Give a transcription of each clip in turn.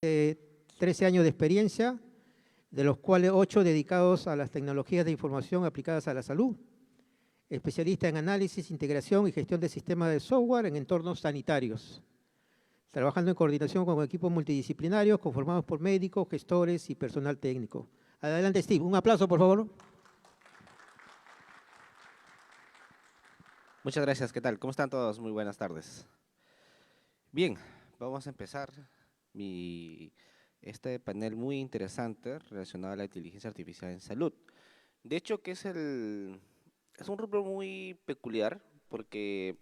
13 años de experiencia, de los cuales 8 dedicados a las tecnologías de información aplicadas a la salud. Especialista en análisis, integración y gestión de sistemas de software en entornos sanitarios. Trabajando en coordinación con equipos multidisciplinarios conformados por médicos, gestores y personal técnico. Adelante, Steve. Un aplauso, por favor. Muchas gracias, ¿qué tal? ¿Cómo están todos? Muy buenas tardes. Bien, vamos a empezar este panel muy interesante relacionado a la inteligencia artificial en salud. De hecho, es un rubro muy peculiar porque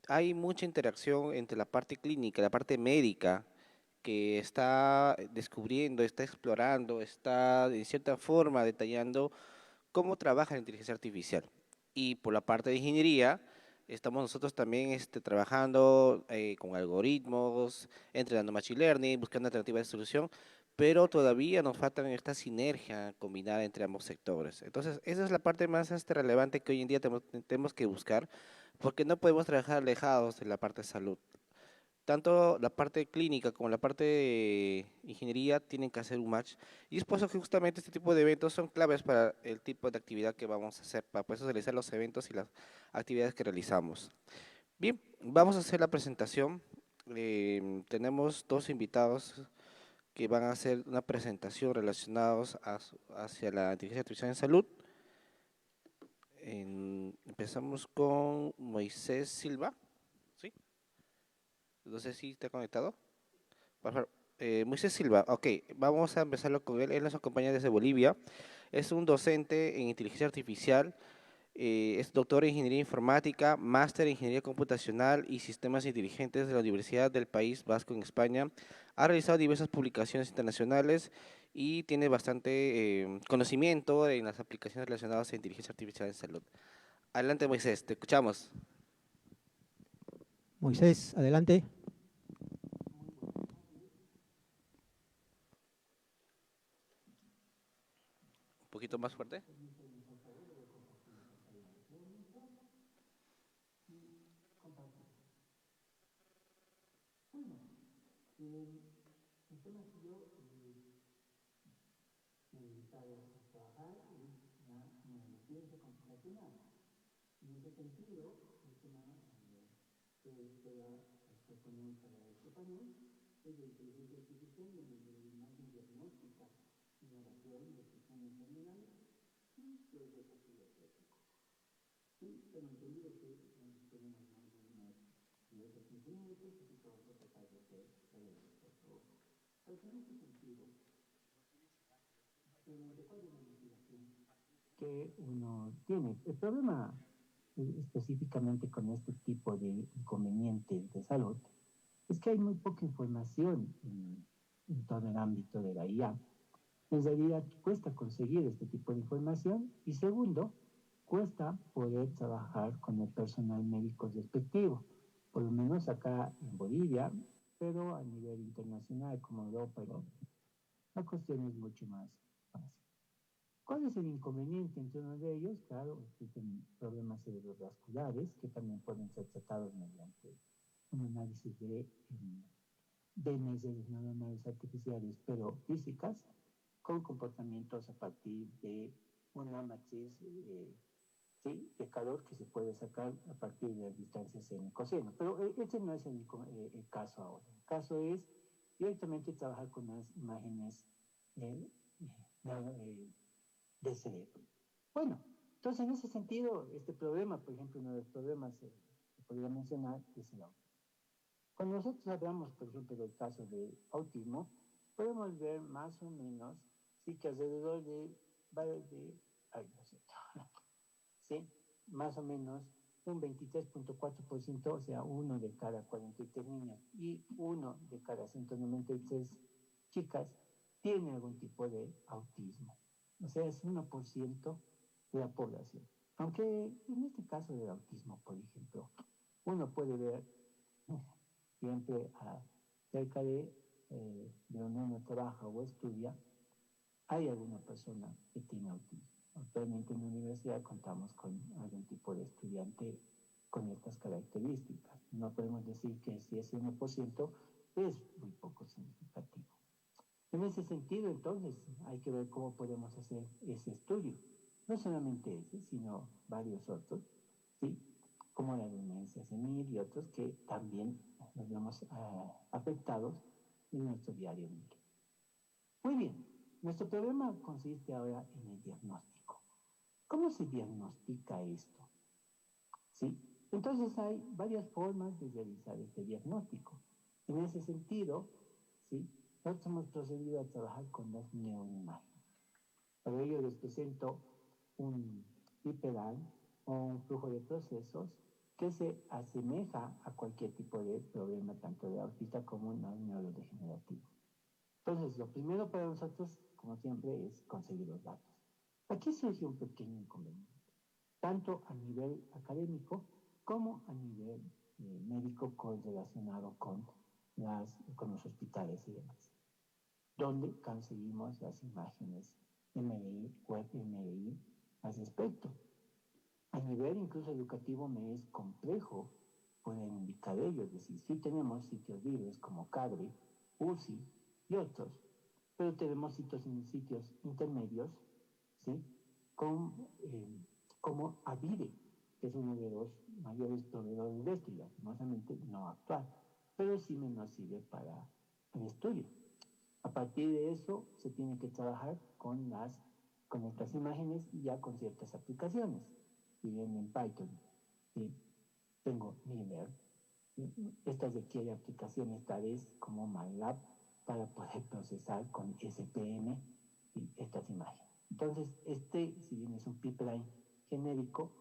hay mucha interacción entre la parte clínica y la parte médica que está descubriendo, está explorando, está de cierta forma detallando cómo trabaja la inteligencia artificial. Y por la parte de ingeniería, estamos nosotros también trabajando con algoritmos, entrenando machine learning, buscando alternativas de solución, pero todavía nos falta esta sinergia combinada entre ambos sectores. Entonces, esa es la parte más relevante que hoy en día tenemos que buscar, porque no podemos trabajar alejados de la parte de salud. Tanto la parte clínica como la parte de ingeniería tienen que hacer un match. Y es por eso que justamente este tipo de eventos son claves para el tipo de actividad que vamos a hacer, para poder realizar los eventos y las actividades que realizamos. Bien, vamos a hacer la presentación. Tenemos dos invitados que van a hacer una presentación relacionados hacia la inteligencia artificial en salud. Empezamos con Moisés Silva, ¿sí? No sé si está conectado. Por favor. Moisés Silva, ok, vamos a empezarlo con él. Él nos acompaña desde Bolivia. Es un docente en inteligencia artificial, es doctor en ingeniería informática, máster en ingeniería computacional y sistemas inteligentes de la Universidad del País Vasco en España. Ha realizado diversas publicaciones internacionales y tiene bastante conocimiento en las aplicaciones relacionadas a inteligencia artificial en salud. Adelante, Moisés, te escuchamos. Moisés, adelante. Un poquito más fuerte. Que uno tiene. El problema específicamente con este tipo de inconvenientes de salud es que hay muy poca información en todo el ámbito de la IA. En realidad cuesta conseguir este tipo de información y segundo, cuesta poder trabajar con el personal médico respectivo, por lo menos acá en Bolivia, pero a nivel internacional como Europa, la cuestión es mucho más fácil. ¿Cuál es el inconveniente entre uno de ellos? Claro, existen problemas cerebrovasculares que también pueden ser tratados mediante un análisis de redes neuronales artificiales, pero físicas, con comportamientos a partir de una matriz ¿sí? de calor que se puede sacar a partir de las distancias en coseno. Pero ese no es el caso ahora. El caso es directamente trabajar con las imágenes eh, eh, del cerebro. Bueno, entonces en ese sentido, este problema, por ejemplo, uno de los problemas que podría mencionar es el autismo. Cuando nosotros hablamos, por ejemplo, del caso de autismo, podemos ver más o menos, sí, que alrededor ay, no sé, sí, más o menos un 23.4%, o sea, uno de cada 43 niños y uno de cada 193 chicas tiene algún tipo de autismo. O sea, es 1% de la población. Aunque en este caso del autismo, por ejemplo, uno puede ver siempre cerca de donde uno trabaja o estudia, hay alguna persona que tiene autismo. Actualmente en la universidad contamos con algún tipo de estudiante con estas características. No podemos decir que si es 1%, es muy poco significativo. En ese sentido, entonces, hay que ver cómo podemos hacer ese estudio. No solamente ese, sino varios otros, ¿sí? Como la demencia senil y otros que también nos vemos afectados en nuestro diario vivir. Muy bien, nuestro problema consiste ahora en el diagnóstico. ¿Cómo se diagnostica esto? ¿Sí? Entonces hay varias formas de realizar este diagnóstico. En ese sentido, ¿sí? Nosotros hemos procedido a trabajar con las neuroimágenes. Para ello les presento un pipeline o un flujo de procesos que se asemeja a cualquier tipo de problema, tanto de autista como neurodegenerativo. Entonces, lo primero para nosotros, como siempre, es conseguir los datos. Aquí surge un pequeño inconveniente, tanto a nivel académico como a nivel médico relacionado con los hospitales y demás, donde conseguimos las imágenes MRI, web MRI al respecto. A nivel incluso educativo me es complejo poder indicar ello, es decir, sí tenemos sitios libres como CADRE, UCI y otros, pero tenemos sitios intermedios, ¿sí? Como AVIDE, que es uno de los mayores proveedores de esto, y lastimosamente no actual, pero sí nos sirve para el estudio. A partir de eso se tiene que trabajar con estas imágenes y ya con ciertas aplicaciones. Si bien en Python, ¿sí? Tengo Miller, esta requiere aplicaciones tales como MATLAB para poder procesar con SPM y estas imágenes. Entonces, si bien es un pipeline genérico,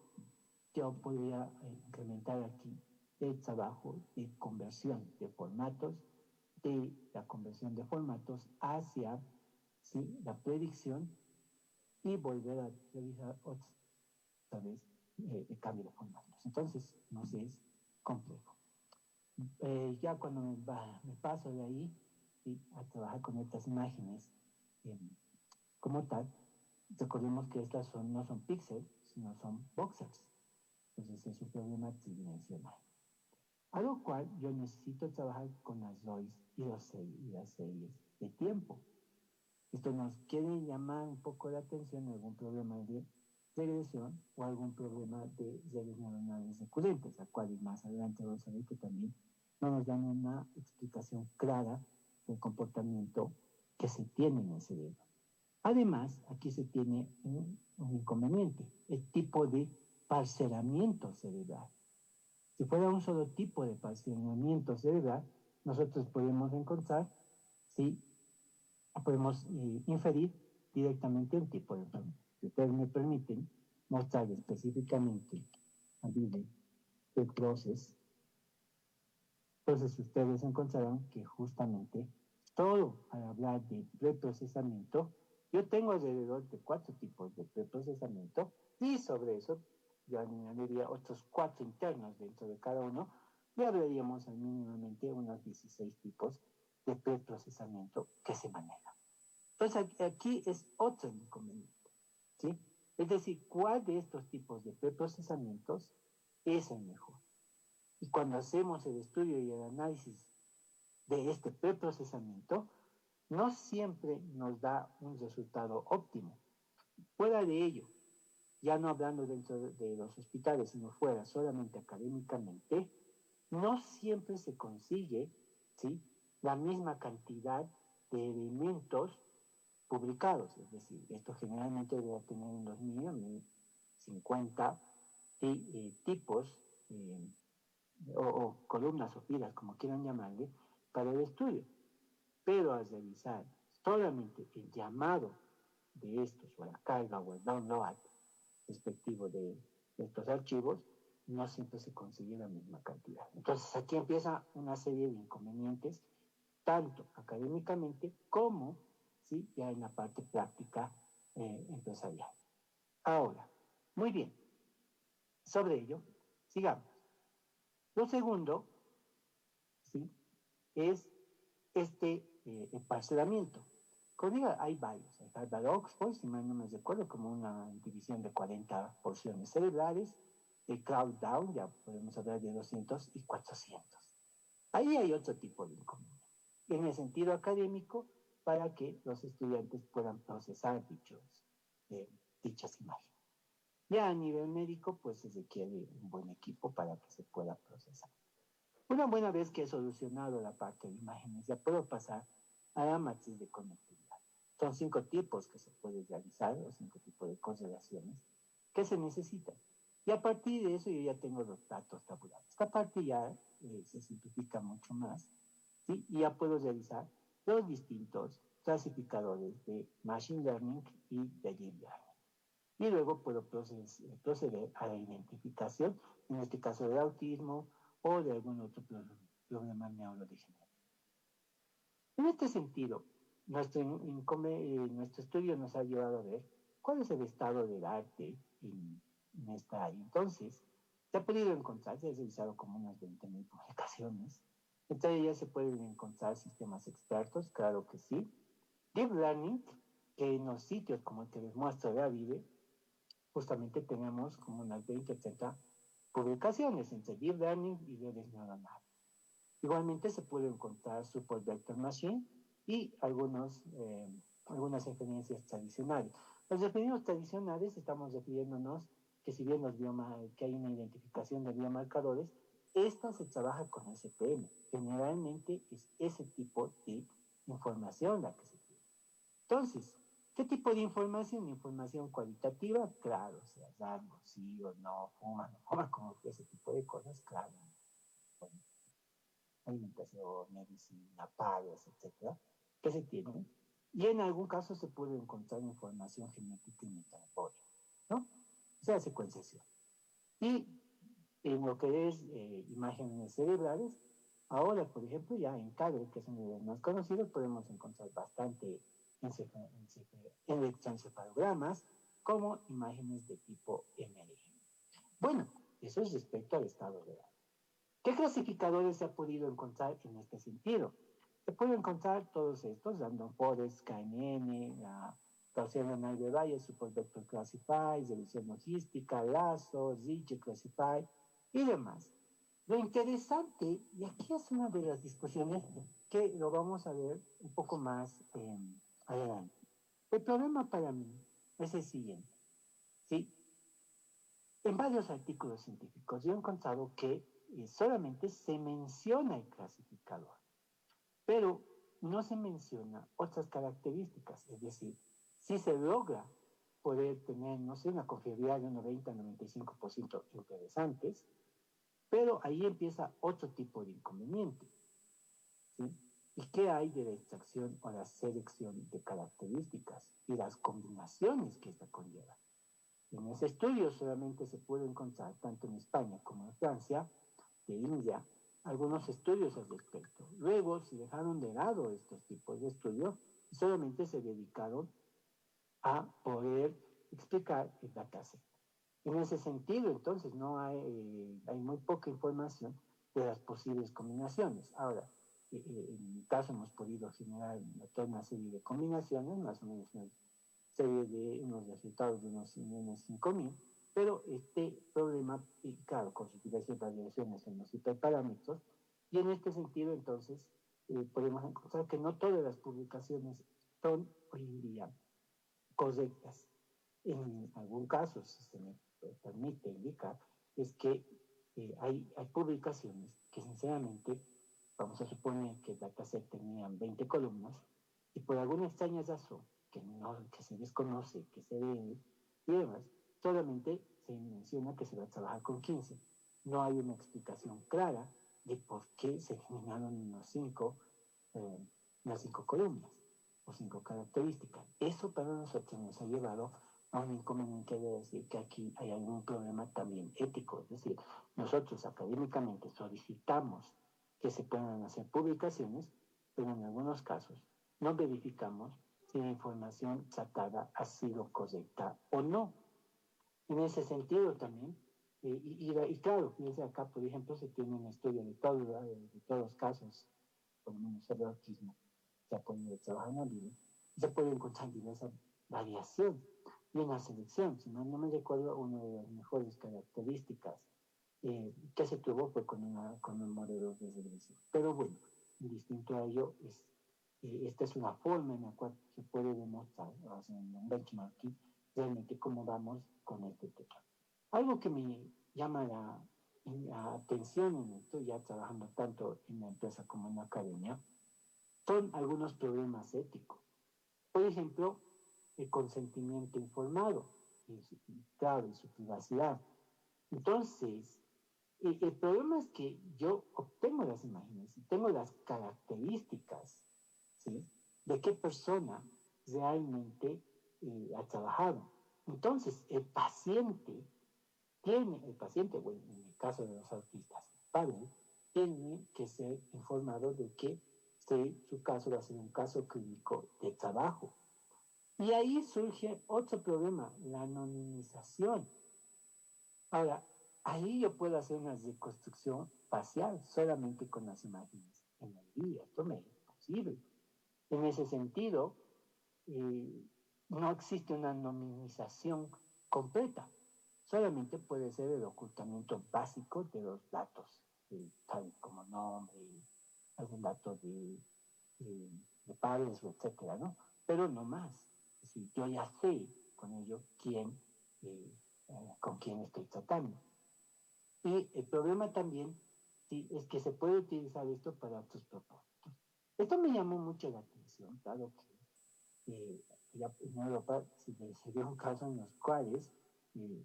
yo podría incrementar aquí el trabajo de conversión de formatos, de la conversión de formatos hacia, ¿sí?, la predicción y volver a realizar otra vez el cambio de formatos. Entonces, no sé, es complejo. Ya cuando me paso de ahí, ¿sí?, a trabajar con estas imágenes como tal, recordemos que estas no son píxeles, sino son voxels. Entonces es un problema tridimensional. A lo cual yo necesito trabajar con las ROIs y las series de tiempo. Esto nos quiere llamar un poco la atención, algún problema de regresión o algún problema de redes neuronales recurrentes, al cual más adelante vamos a ver que también no nos dan una explicación clara del comportamiento que se tiene en el cerebro. Además, aquí se tiene un inconveniente, el tipo de parcelamiento cerebral. Si fuera un solo tipo de parcelamiento cerebral, nosotros podemos encontrar, ¿sí?, podemos inferir directamente el tipo de enfermedad. Si ustedes me permiten mostrar específicamente el proceso, entonces ustedes encontrarán que justamente todo al hablar de preprocesamiento, yo tengo alrededor de 4 tipos de preprocesamiento y sobre eso yo añadiría otros 4 internos dentro de cada uno y hablaríamos al mínimamente unos 16 tipos de preprocesamiento que se manejan. Entonces aquí es otro inconveniente, ¿sí? Es decir, ¿cuál de estos tipos de preprocesamientos es el mejor? Y cuando hacemos el estudio y el análisis de este preprocesamiento, no siempre nos da un resultado óptimo. Fuera de ello, ya no hablando dentro de los hospitales, sino fuera solamente académicamente, no siempre se consigue, ¿sí?, la misma cantidad de elementos publicados. Es decir, esto generalmente debe tener en los míos 50 tipos o columnas o filas, como quieran llamarle, para el estudio. Pero al realizar solamente el llamado de estos, o la carga o el download respectivo de estos archivos, no siempre se consigue la misma cantidad. Entonces aquí empieza una serie de inconvenientes, tanto académicamente como, ¿sí?, ya en la parte práctica empresarial. Ahora, muy bien, sobre ello, sigamos. Lo segundo, ¿sí?, es parcelamiento. Como digo, hay varios. Hay Harvard-Oxford, si mal no me recuerdo, como una división de 40 porciones cerebrales. El Crowd-Down, ya podemos hablar de 200 y 400. Ahí hay otro tipo de inconveniente. en el sentido académico para que los estudiantes puedan procesar eh, dichas imágenes. Ya a nivel médico, pues se requiere un buen equipo para que se pueda procesar. Una buena vez que he solucionado la parte de imágenes, ya puedo pasar a la matriz de conectividad. Son 5 tipos que se pueden realizar, o 5 tipos de consideraciones que se necesitan. Y a partir de eso yo ya tengo los datos tabulares. Esta parte ya se simplifica mucho más, ¿sí? Y ya puedo realizar los distintos clasificadores de Machine Learning y de Deep Learning. Y luego puedo proceder a la identificación, en este caso de autismo o de algún otro problema neurodegenerativo. En este sentido, nuestro estudio nos ha llevado a ver cuál es el estado del arte en esta área. Entonces, se ha podido encontrar, se ha realizado como unas 20.000 publicaciones. Entre ellas se pueden encontrar sistemas expertos, claro que sí. Deep Learning, que en los sitios como el que les muestro de Avive, justamente tenemos como unas 20 o 30 publicaciones entre Deep Learning y redes neuronales. Igualmente se puede encontrar Support Vector Machine y algunas referencias tradicionales. Las referencias tradicionales estamos refiriéndonos que si bien que hay una identificación de biomarcadores, esta se trabaja con SPM. Generalmente es ese tipo de información la que se tiene. Entonces, ¿qué tipo de información? Información cualitativa, claro, o sea, rango, sí o no, fuma, no fuma, como ese tipo de cosas, claro. Bueno, alimentación, medicina, pagos, etcétera, que se tienen. Y en algún caso se puede encontrar información genética y metabólica, ¿no? O sea, secuenciación. Y en lo que es imágenes cerebrales, ahora, por ejemplo, ya en CAGRE, que es uno de los más conocidos, podemos encontrar bastante electroencefalogramas como imágenes de tipo MRI. Bueno, eso es respecto al estado real. ¿Qué clasificadores se ha podido encontrar en este sentido? Se puede encontrar todos estos, Random Forest, KNN, la Gaussian Renal de Valle, Support Vector Classify, Revisión Logística, Lazo, Zig Classify y demás. Lo interesante, y aquí es una de las discusiones que lo vamos a ver un poco más adelante. El problema para mí es el siguiente, ¿sí? En varios artículos científicos yo he encontrado que solamente se menciona el clasificador, pero no se menciona otras características, es decir, si se logra poder tener, no sé, una confiabilidad de un 90-95% interesantes, pero ahí empieza otro tipo de inconveniente, ¿sí? ¿Y qué hay de la extracción o la selección de características y las combinaciones que esta conlleva? En ese estudio solamente se puede encontrar, tanto en España como en Francia, de India, algunos estudios al respecto. Luego se dejaron de lado estos tipos de estudios y solamente se dedicaron a poder explicar el dataset. En ese sentido, entonces, no hay muy poca información de las posibles combinaciones. Ahora, en mi caso hemos podido generar toda una serie de combinaciones, más o menos una serie de unos resultados de unos 5.000, pero este problema, y claro, con sus diversas variaciones en los hiperparámetros, y en este sentido, entonces, podemos encontrar que no todas las publicaciones son hoy en día correctas. En algún caso, si se me permite indicar, es que hay publicaciones que sinceramente, vamos a suponer que el dataset tenían 20 columnas y por alguna extraña razón que se desconoce, que se ve y demás, solamente se menciona que se va a trabajar con 15. No hay una explicación clara de por qué se eliminaron las 5 columnas o 5 características. Eso para nosotros nos ha llevado a un inconveniente de decir que aquí hay algún problema también ético. Es decir, nosotros académicamente solicitamos que se puedan hacer publicaciones, pero en algunos casos no verificamos si la información tratada ha sido correcta o no. En ese sentido también, y claro, fíjense acá, por ejemplo, se tiene un estudio de todos los casos, por lo menos el autismo, se ha podido trabajar en la vida, y se puede encontrar diversa variación y una selección. Si no me recuerdo, una de las mejores características que se tuvo fue con un modelo de regresión. Pero bueno, distinto a ello, esta es una forma en la cual se puede demostrar, o sea, en un benchmarking, realmente cómo vamos con este tema. Algo que me llama la atención en esto, ya trabajando tanto en la empresa como en la academia, son algunos problemas éticos. Por ejemplo, el consentimiento informado, claro, y su privacidad. Entonces, el problema es que yo obtengo las imágenes y tengo las características, ¿sí?, de qué persona realmente ha trabajado. Entonces, el paciente, bueno, en el caso de los autistas, el padre, tiene que ser informado de que su caso va a ser un caso clínico de trabajo. Y ahí surge otro problema, la anonimización. Ahora, ahí yo puedo hacer una reconstrucción facial solamente con las imágenes en el día. Esto me es posible. En ese sentido, no existe una anonimización completa. Solamente puede ser el ocultamiento básico de los datos, tal como nombre, algún dato de padres, etcétera, ¿no? Pero no más. Es decir, yo ya sé con ello con quién estoy tratando. Y el problema también, sí, es que se puede utilizar esto para otros propósitos. Esto me llamó mucho la atención, dado que en Europa se dio un caso en los cuales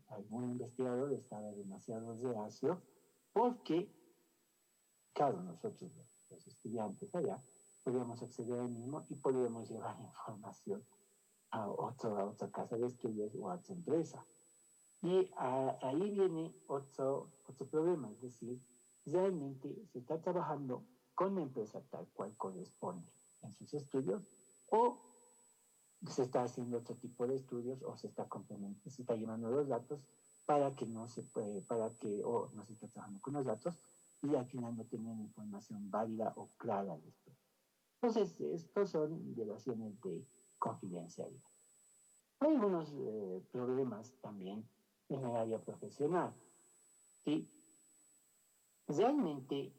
algún investigador estaba demasiado reacio porque, claro, nosotros los estudiantes allá podíamos acceder al mismo y podíamos llevar información a otra casa de estudios o a otra empresa. Y ahí viene otro problema, es decir, realmente se está trabajando con la empresa tal cual corresponde en sus estudios, o se está haciendo otro tipo de estudios, o se está llevando los datos para que no se puede, o no se está trabajando con los datos y al final no tienen información válida o clara de esto. Entonces, estos son violaciones de confidencialidad. Hay algunos problemas también en el área profesional. ¿Sí? Realmente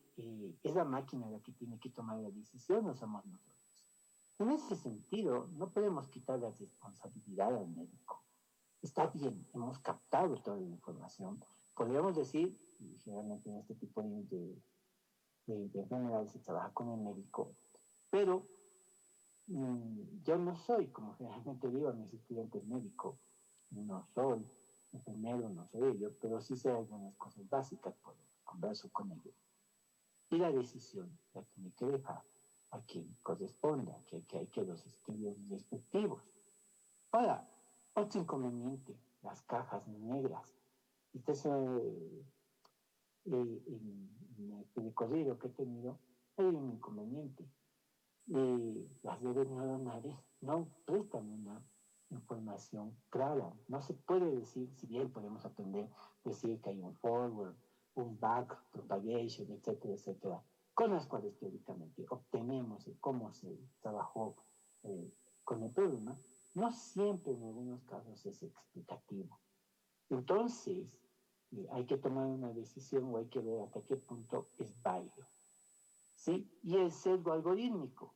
es la máquina la que tiene que tomar la decisión, no somos nosotros. En ese sentido, no podemos quitar la responsabilidad al médico. Está bien, hemos captado toda la información. Podríamos decir, y generalmente en este tipo de enfermedades se trabaja con el médico, pero yo no soy, como generalmente digo a mis estudiantes médicos, no soy enfermero, no soy ello, pero sí sé algunas cosas básicas, por converso con ellos. Y la decisión la tiene que dejar a quien corresponda, que hay que los estudios respectivos. Ahora, otro inconveniente, las cajas negras. Este es en el recorrido que he tenido, hay un inconveniente. Las redes neuronales no prestan una información clara. No se puede decir, si bien podemos aprender, decir que hay un forward, un back propagation, etcétera, etcétera, con las cuales teóricamente obtenemos cómo se trabajó con el problema, no siempre en algunos casos es explicativo. Entonces, hay que tomar una decisión o hay que ver hasta qué punto es válido. ¿Sí? Y el sesgo algorítmico.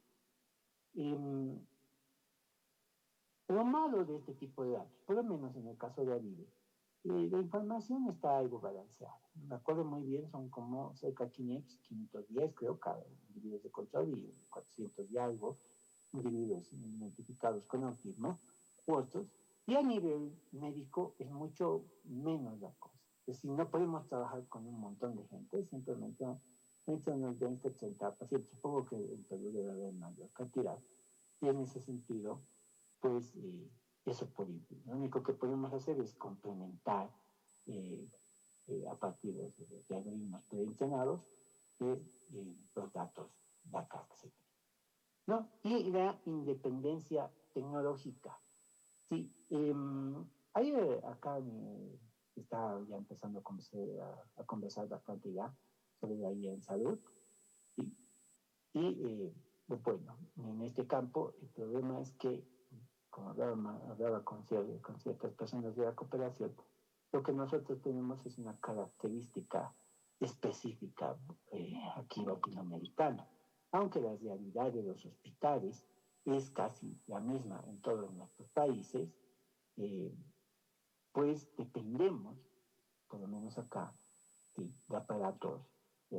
Lo malo de este tipo de datos, por lo menos en el caso de Avive, la información está algo balanceada. Me acuerdo muy bien, son como cerca de 510, creo, cada individuos de control y 400 y algo individuos identificados con autismo u otros. Y a nivel médico es mucho menos la cosa. Es decir, no podemos trabajar con un montón de gente, simplemente entre unos 20, 30 pacientes. Supongo que en Perú debe haber mayor cantidad. Y en ese sentido, pues eso lo único que podemos hacer es complementar a partir de algoritmos preentrenados los datos de acá que se tienen, ¿no? Y la independencia tecnológica. Sí, hay acá está ya empezando a conversar bastante ya sobre la IA en salud. ¿Sí? Y bueno, en este campo el problema es que, como hablaba con ciertas personas de la cooperación, lo que nosotros tenemos es una característica específica aquí latinoamericana. aunque la realidad de los hospitales es casi la misma en todos nuestros países, pues dependemos, por lo menos acá, de aparatos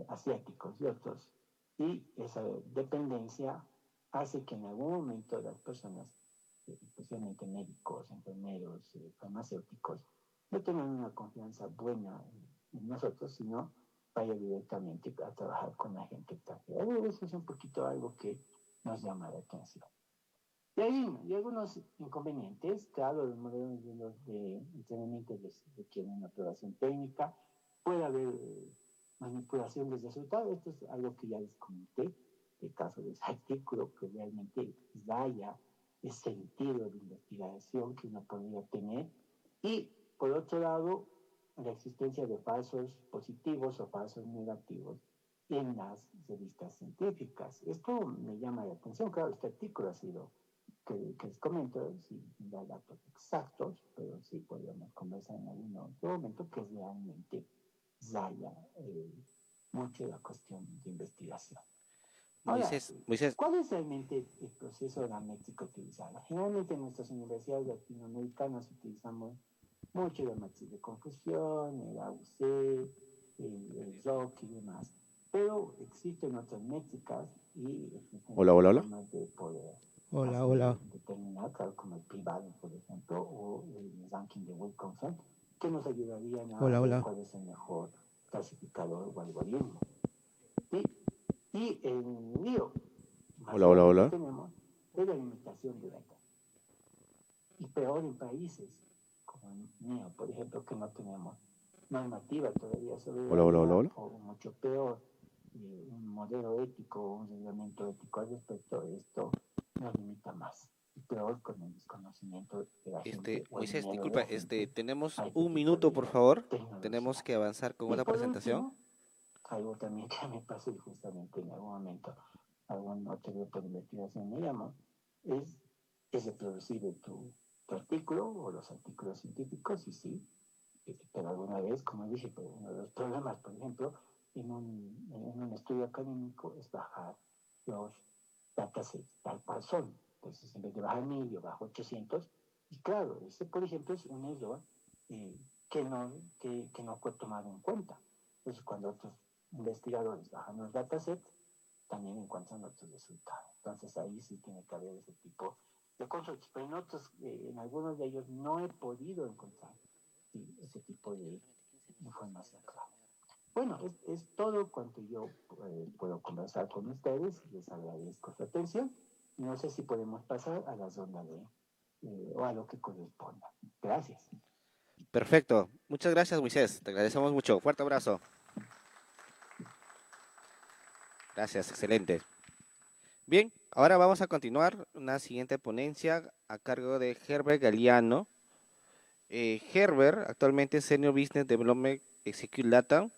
asiáticos y otros, y esa dependencia hace que en algún momento las personas, especialmente médicos, enfermeros, farmacéuticos, no tengan una confianza buena en nosotros, sino vaya directamente a trabajar con la gente extranjera. Eso es un poquito algo que nos llama la atención. Y hay algunos inconvenientes. Claro, los modelos de entrenamiento requieren una aprobación técnica. Puede haber manipulación de resultados. Esto es algo que ya les comenté. El caso de ese artículo que realmente raya el sentido de investigación que uno podría tener. Y, por otro lado, la existencia de falsos positivos o falsos negativos en las revistas científicas. Esto me llama la atención. Claro, este artículo ha sido que les comento, sin dar datos exactos, pero sí podríamos conversar en algún otro momento, que realmente raya mucho la cuestión de investigación. Ahora, Moisés, ¿cuál es realmente el proceso de la métrica utilizada? Generalmente en nuestras universidades latinoamericanas utilizamos mucho la matriz de confusión, el AUC, el ROC y demás, pero existen otras métricas y existen formas de poder determinar, claro, como el p-value, por ejemplo, o el ranking de Wilkinson, que nos ayudarían a ver cuál es el mejor clasificador o algoritmo. Y el lío más grande que tenemos es la limitación de datos. Y peor en países como el mío, por ejemplo, que no tenemos normativa todavía sobre o mucho peor, un modelo ético, un reglamento ético al respecto de esto nos limita más. Y peor con el desconocimiento de la gente. Moisés, disculpa, tenemos un minuto, por favor. Tenemos que avanzar con otra presentación. Último, algo también que me pasó justamente en algún momento, algún otro grupo de investigación me llamó, es reproducir tu artículo o los artículos científicos, y sí, pero alguna vez, como dije, uno de los problemas, por ejemplo, en un estudio académico es bajar los datasets tal cual son. Entonces, en vez de bajar 1000, yo bajo 800, y claro, ese, por ejemplo, es un error que no fue tomado en cuenta. Entonces, cuando otros investigadores bajan los datasets, también encuentran otros resultados. Entonces, ahí sí tiene que haber ese tipo de consultas. Pero en algunos de ellos no he podido encontrar ese tipo de información clara. Bueno, es todo cuanto yo puedo conversar con ustedes. Les agradezco su atención. No sé si podemos pasar a la ronda o a lo que corresponda. Gracias. Perfecto. Muchas gracias, Moisés. Te agradecemos mucho. Fuerte abrazo. Gracias, excelente. Bien, ahora vamos a continuar una siguiente ponencia a cargo de Herbert Galeano. Herbert, actualmente Senior Business Development Execute Latam,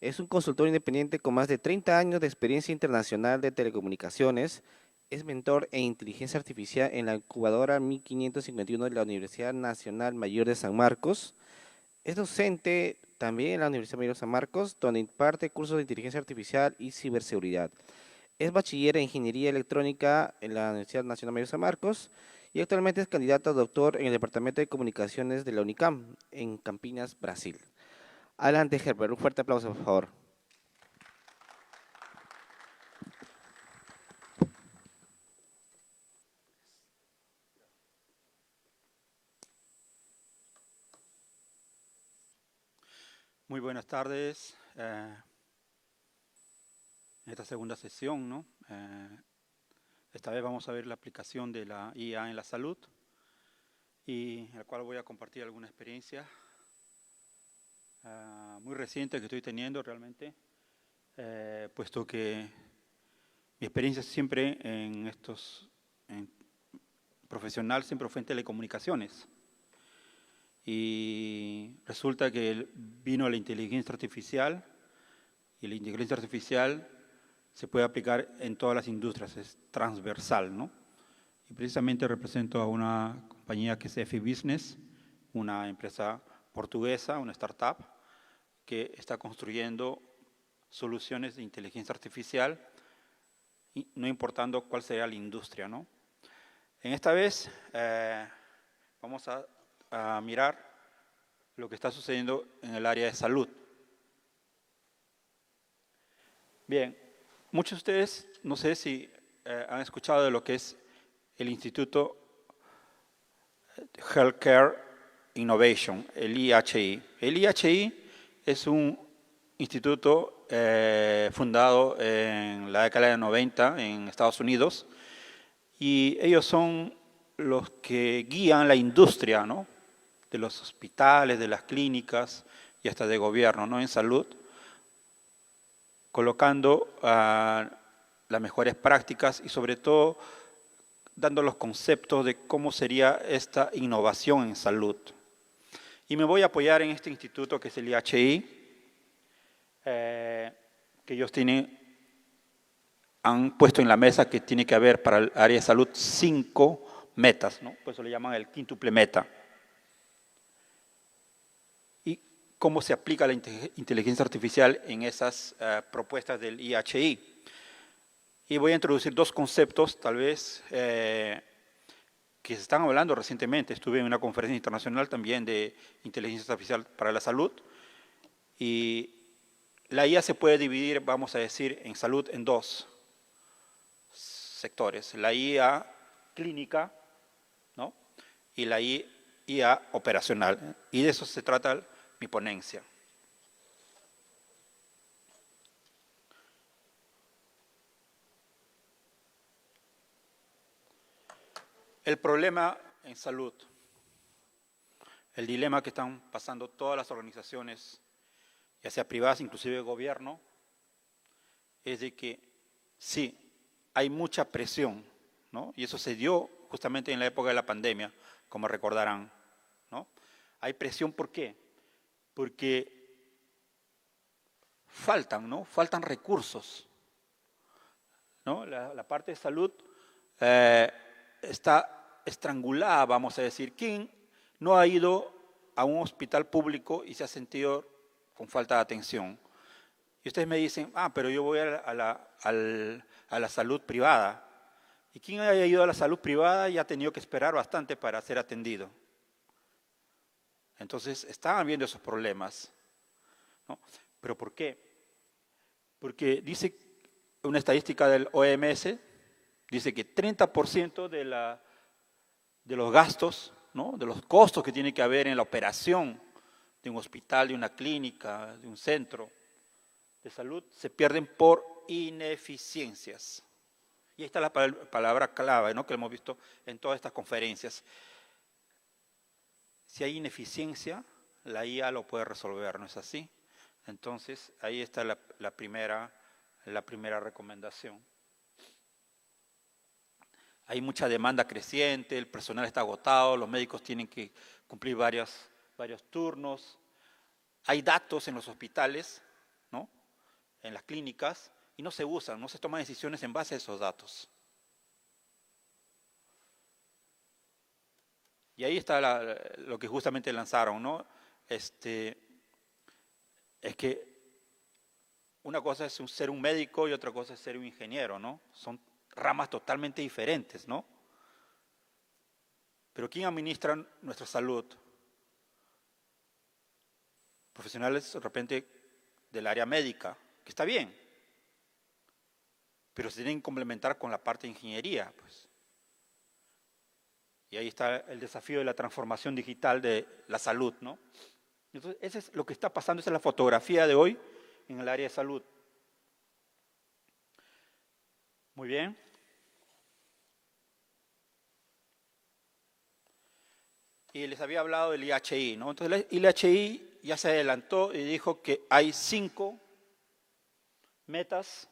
es un consultor independiente con más de 30 años de experiencia internacional de telecomunicaciones. Es mentor en inteligencia artificial en la incubadora 1551 de la Universidad Nacional Mayor de San Marcos. Es docente también en la Universidad Mayor de San Marcos, donde imparte cursos de inteligencia artificial y ciberseguridad. Es bachiller en ingeniería electrónica en la Universidad Nacional Mayor de San Marcos y actualmente es candidato a doctor en el Departamento de Comunicaciones de la UNICAM, en Campinas, Brasil. Adelante, Herbert. Un fuerte aplauso, por favor. Muy buenas tardes. En esta segunda sesión, ¿no? Esta vez vamos a ver la aplicación de la IA en la salud, y en la cual voy a compartir alguna experiencia muy reciente que estoy teniendo realmente, puesto que mi experiencia siempre en profesional siempre fue en telecomunicaciones. Y resulta que vino la inteligencia artificial, y la inteligencia artificial se puede aplicar en todas las industrias, es transversal, ¿no? Y precisamente represento a una compañía que es EFI Business, una empresa portuguesa, una startup, que está construyendo soluciones de inteligencia artificial y no importando cuál sería la industria, ¿no? En esta vez vamos a mirar lo que está sucediendo en el área de salud. Bien, muchos de ustedes, no sé si han escuchado de lo que es el Instituto Healthcare Innovation, el IHI. El IHI es un instituto fundado en la década de 90 en Estados Unidos, y ellos son los que guían la industria, ¿no?, de los hospitales, de las clínicas y hasta de gobierno, ¿no?, en salud, colocando las mejores prácticas y sobre todo dando los conceptos de cómo sería esta innovación en salud. Y me voy a apoyar en este instituto que es el IHI, que ellos han puesto en la mesa que tiene que haber para el área de salud 5 metas, ¿no? Por eso le llaman el quíntuple meta. Y cómo se aplica la inteligencia artificial en esas propuestas del IHI. Y voy a introducir 2 conceptos, tal vez, que se están hablando recientemente. Estuve en una conferencia internacional también de inteligencia artificial para la salud. Y la IA se puede dividir, vamos a decir, en salud en 2 sectores. La IA clínica, ¿no?, y la IA operacional. Y de eso se trata mi ponencia. El problema en salud, el dilema que están pasando todas las organizaciones, ya sea privadas, inclusive el gobierno, es de que sí, hay mucha presión, ¿no? Y eso se dio justamente en la época de la pandemia, como recordarán, ¿no? Hay presión, ¿por qué? Porque faltan, ¿no? Faltan recursos, ¿no? La parte de salud está estrangulada, vamos a decir. ¿Quién no ha ido a un hospital público y se ha sentido con falta de atención? Y ustedes me dicen, pero yo voy a la salud privada. ¿Y quién haya ido a la salud privada y ha tenido que esperar bastante para ser atendido? Entonces, estaban viendo esos problemas, ¿no? ¿Pero por qué? Porque dice una estadística del OMS, dice que 30% de los gastos, ¿no?, de los costos que tiene que haber en la operación de un hospital, de una clínica, de un centro de salud, se pierden por ineficiencias. Y ahí está la palabra clave, ¿no?, que hemos visto en todas estas conferencias. Si hay ineficiencia, la IA lo puede resolver, ¿no es así? Entonces, ahí está la primera recomendación. Hay mucha demanda creciente, el personal está agotado, los médicos tienen que cumplir varios turnos. Hay datos en los hospitales, ¿no?, en las clínicas, y no se usan, no se toman decisiones en base a esos datos. Y ahí está lo que justamente lanzaron, ¿no? Es que una cosa es ser un médico y otra cosa es ser un ingeniero, ¿no? Son ramas totalmente diferentes, ¿no? Pero ¿quién administra nuestra salud? Profesionales de repente del área médica, que está bien, pero se tienen que complementar con la parte de ingeniería, pues. Y ahí está el desafío de la transformación digital de la salud, ¿no? Entonces, eso es lo que está pasando, esa es la fotografía de hoy en el área de salud. Muy bien. Y les había hablado del IHI, ¿no? Entonces, el IHI ya se adelantó y dijo que hay 5 metas,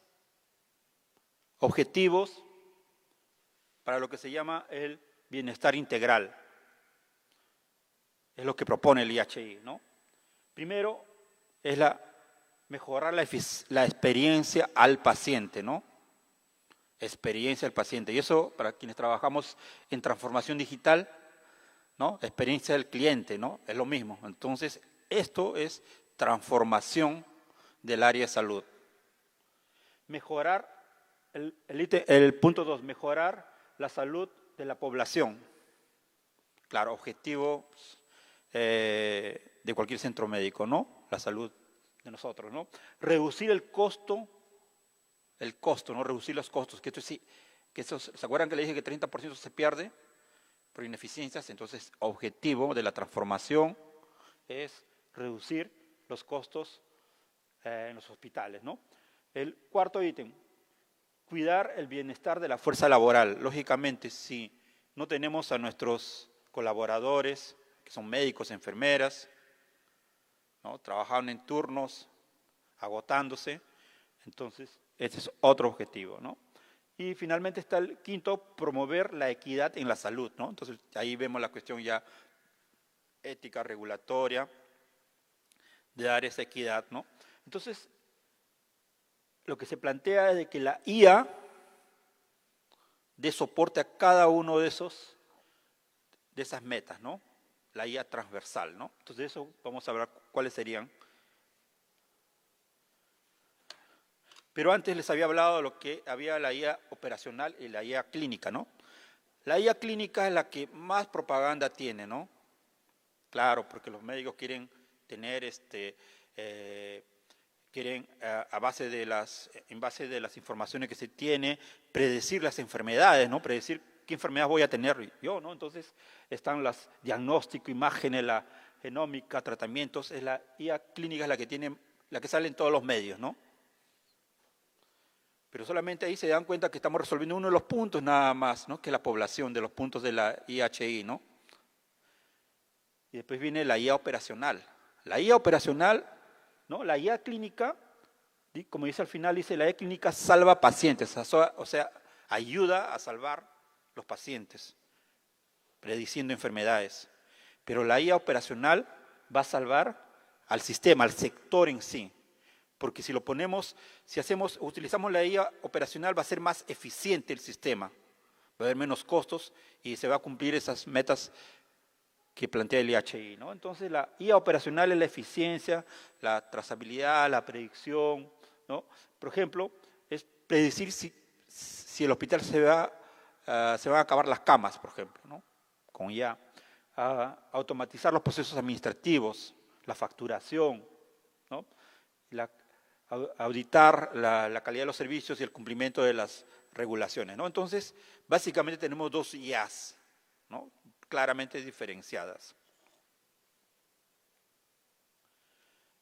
objetivos, para lo que se llama el bienestar integral. Es lo que propone el IHI, ¿no? Primero es mejorar la experiencia al paciente, ¿no? Experiencia al paciente. Y eso, para quienes trabajamos en transformación digital, ¿no? Experiencia del cliente, ¿no? Es lo mismo. Entonces, esto es transformación del área de salud. Mejorar el punto 2, mejorar la salud de la población. Claro, objetivo de cualquier centro médico, ¿no? La salud de nosotros, ¿no? Reducir el costo, ¿no? Reducir los costos, que esto sí, ¿se acuerdan que le dije que 30% se pierde por ineficiencias? Entonces, objetivo de la transformación es reducir los costos en los hospitales, ¿no? El cuarto ítem, cuidar el bienestar de la fuerza laboral. Lógicamente, si no tenemos a nuestros colaboradores, que son médicos, enfermeras, ¿no? Trabajando en turnos, agotándose, entonces ese es otro objetivo, ¿no? Y finalmente está el quinto, promover la equidad en la salud, ¿no? Entonces ahí vemos la cuestión ya ética, regulatoria, de dar esa equidad, ¿no? Entonces, lo que se plantea es de que la IA dé soporte a cada uno de esas metas, ¿no? La IA transversal, ¿no? Entonces, de eso vamos a ver cuáles serían. Pero antes les había hablado de lo que había la IA operacional y la IA clínica, ¿no? La IA clínica es la que más propaganda tiene, ¿no? Claro, porque los médicos quieren tener quieren en base de las informaciones que se tiene, predecir las enfermedades, ¿no? Predecir qué enfermedad voy a tener yo, ¿no? Entonces están los diagnósticos, imágenes, la genómica, tratamientos, es la IA clínica es la que sale en todos los medios, ¿no? Pero solamente ahí se dan cuenta que estamos resolviendo uno de los puntos nada más, ¿no? Que es la población de los puntos de la IHI, ¿no? Y después viene la IA operacional. La IA operacional, ¿no? La IA clínica, como dice al final, dice la IA clínica salva pacientes, o sea, ayuda a salvar los pacientes, prediciendo enfermedades. Pero la IA operacional va a salvar al sistema, al sector en sí. Porque si utilizamos la IA operacional, va a ser más eficiente el sistema, va a haber menos costos y se va a cumplir esas metas que plantea el IHI, ¿no? Entonces la IA operacional es la eficiencia, la trazabilidad, la predicción, ¿no? Por ejemplo, es predecir si el hospital se van a acabar las camas, por ejemplo, ¿no? Con IA. Automatizar los procesos administrativos, la facturación, ¿no? Auditar la calidad de los servicios y el cumplimiento de las regulaciones, ¿no? Entonces, básicamente tenemos dos IAs, ¿no? Claramente diferenciadas.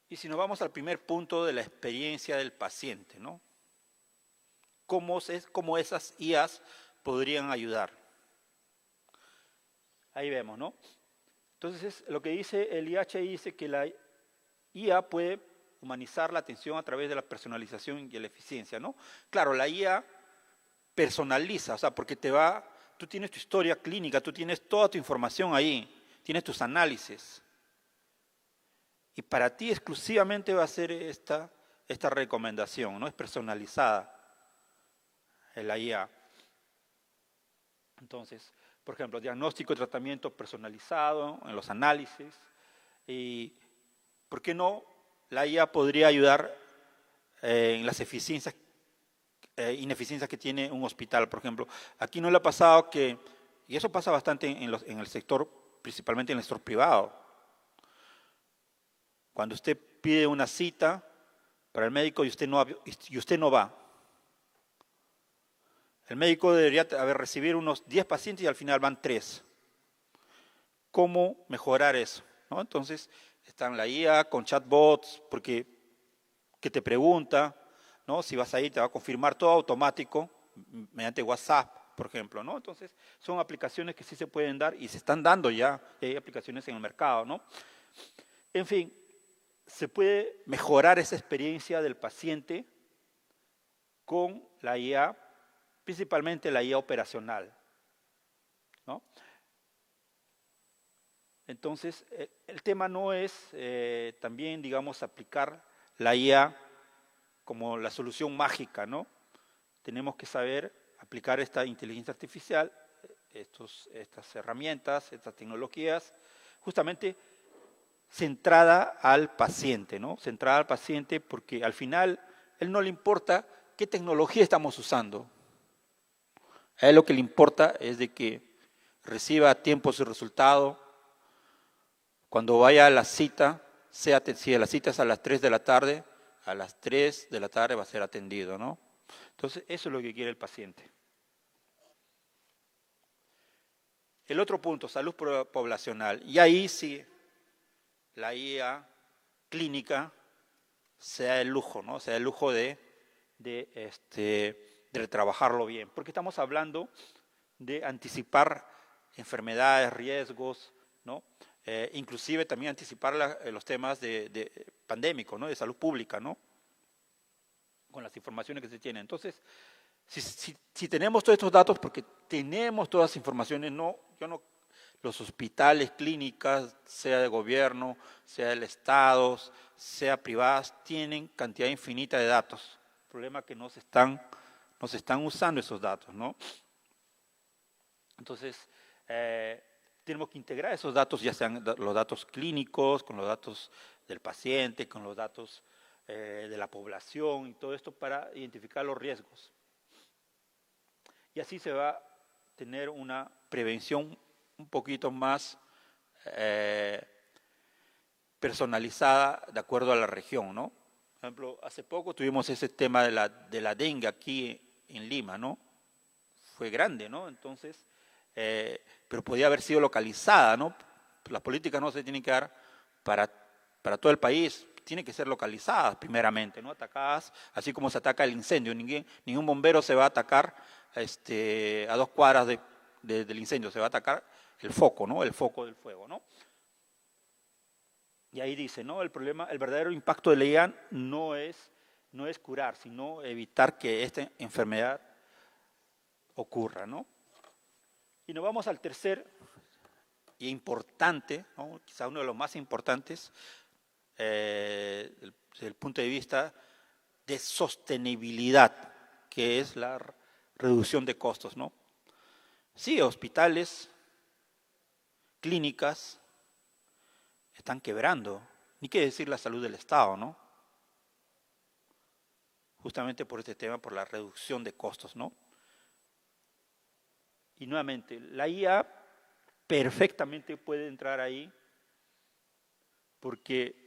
Y si nos vamos al primer punto de la experiencia del paciente, ¿no? ¿Cómo esas IAs podrían ayudar? Ahí vemos, ¿no? Entonces, lo que dice el IHI dice que la IA puede humanizar la atención a través de la personalización y la eficiencia, ¿no? Claro, la IA personaliza, o sea, porque tú tienes tu historia clínica, tú tienes toda tu información ahí, tienes tus análisis. Y para ti exclusivamente va a ser esta recomendación, ¿no? Es personalizada la IA. Entonces, por ejemplo, diagnóstico y tratamiento personalizado en los análisis. Y, ¿por qué no? La IA podría ayudar en las ineficiencias que tiene un hospital, por ejemplo. Aquí no le ha pasado y eso pasa bastante en el sector, principalmente en el sector privado. Cuando usted pide una cita para el médico y usted no va. El médico debería recibir unos 10 pacientes y al final van 3. ¿Cómo mejorar eso? ¿No? Entonces, está en la IA con chatbots, que te pregunta, ¿no? Si vas a ir, te va a confirmar todo automático, mediante WhatsApp, por ejemplo, ¿no? Entonces, son aplicaciones que sí se pueden dar y se están dando ya, hay aplicaciones en el mercado, ¿no? En fin, se puede mejorar esa experiencia del paciente con la IA, principalmente la IA operacional, ¿no? Entonces, el tema no es también, digamos, aplicar la IA como la solución mágica, ¿no? Tenemos que saber aplicar esta inteligencia artificial, estas herramientas, estas tecnologías, justamente centrada al paciente, ¿no? Centrada al paciente porque al final él no le importa qué tecnología estamos usando. A él lo que le importa es de que reciba a tiempo su resultado. Cuando vaya a la cita, si la cita es a las 3 de la tarde, a las 3 de la tarde va a ser atendido, ¿no? Entonces, eso es lo que quiere el paciente. El otro punto, salud poblacional. Y ahí sí, la IA clínica se da el lujo, ¿no? Se da el lujo de trabajarlo bien. Porque estamos hablando de anticipar enfermedades, riesgos, ¿no? Inclusive también anticipar los temas de pandémicos, ¿no? De salud pública, ¿no? Con las informaciones que se tienen. Entonces, si tenemos todos estos datos, porque tenemos todas las informaciones, los hospitales, clínicas, sea de gobierno, sea del Estado, sea privadas, tienen cantidad infinita de datos. El problema es que no se están usando esos datos, ¿no? Entonces, tenemos que integrar esos datos, ya sean los datos clínicos, con los datos del paciente, con los datos de la población y todo esto para identificar los riesgos. Y así se va a tener una prevención un poquito más personalizada de acuerdo a la región, ¿no? Por ejemplo, hace poco tuvimos ese tema de la dengue aquí en Lima, ¿no? Fue grande, ¿no? Entonces, pero podía haber sido localizada, ¿no? Las políticas no se tienen que dar para todo el país, tienen que ser localizadas primeramente, ¿no? Atacadas, así como se ataca el incendio. Ningún bombero se va a atacar a 2 cuadras del incendio, se va a atacar el foco, ¿no? El foco del fuego, ¿no? Y ahí dice, ¿no? El verdadero impacto de la IA no es curar, sino evitar que esta enfermedad ocurra, ¿no? Y nos vamos al tercer y importante, ¿no? Quizá uno de los más importantes, desde el punto de vista de sostenibilidad, que es la reducción de costos, ¿no? Sí, hospitales, clínicas están quebrando, ni qué decir la salud del Estado, ¿no? Justamente por este tema, por la reducción de costos, ¿no? Y nuevamente, la IA perfectamente puede entrar ahí porque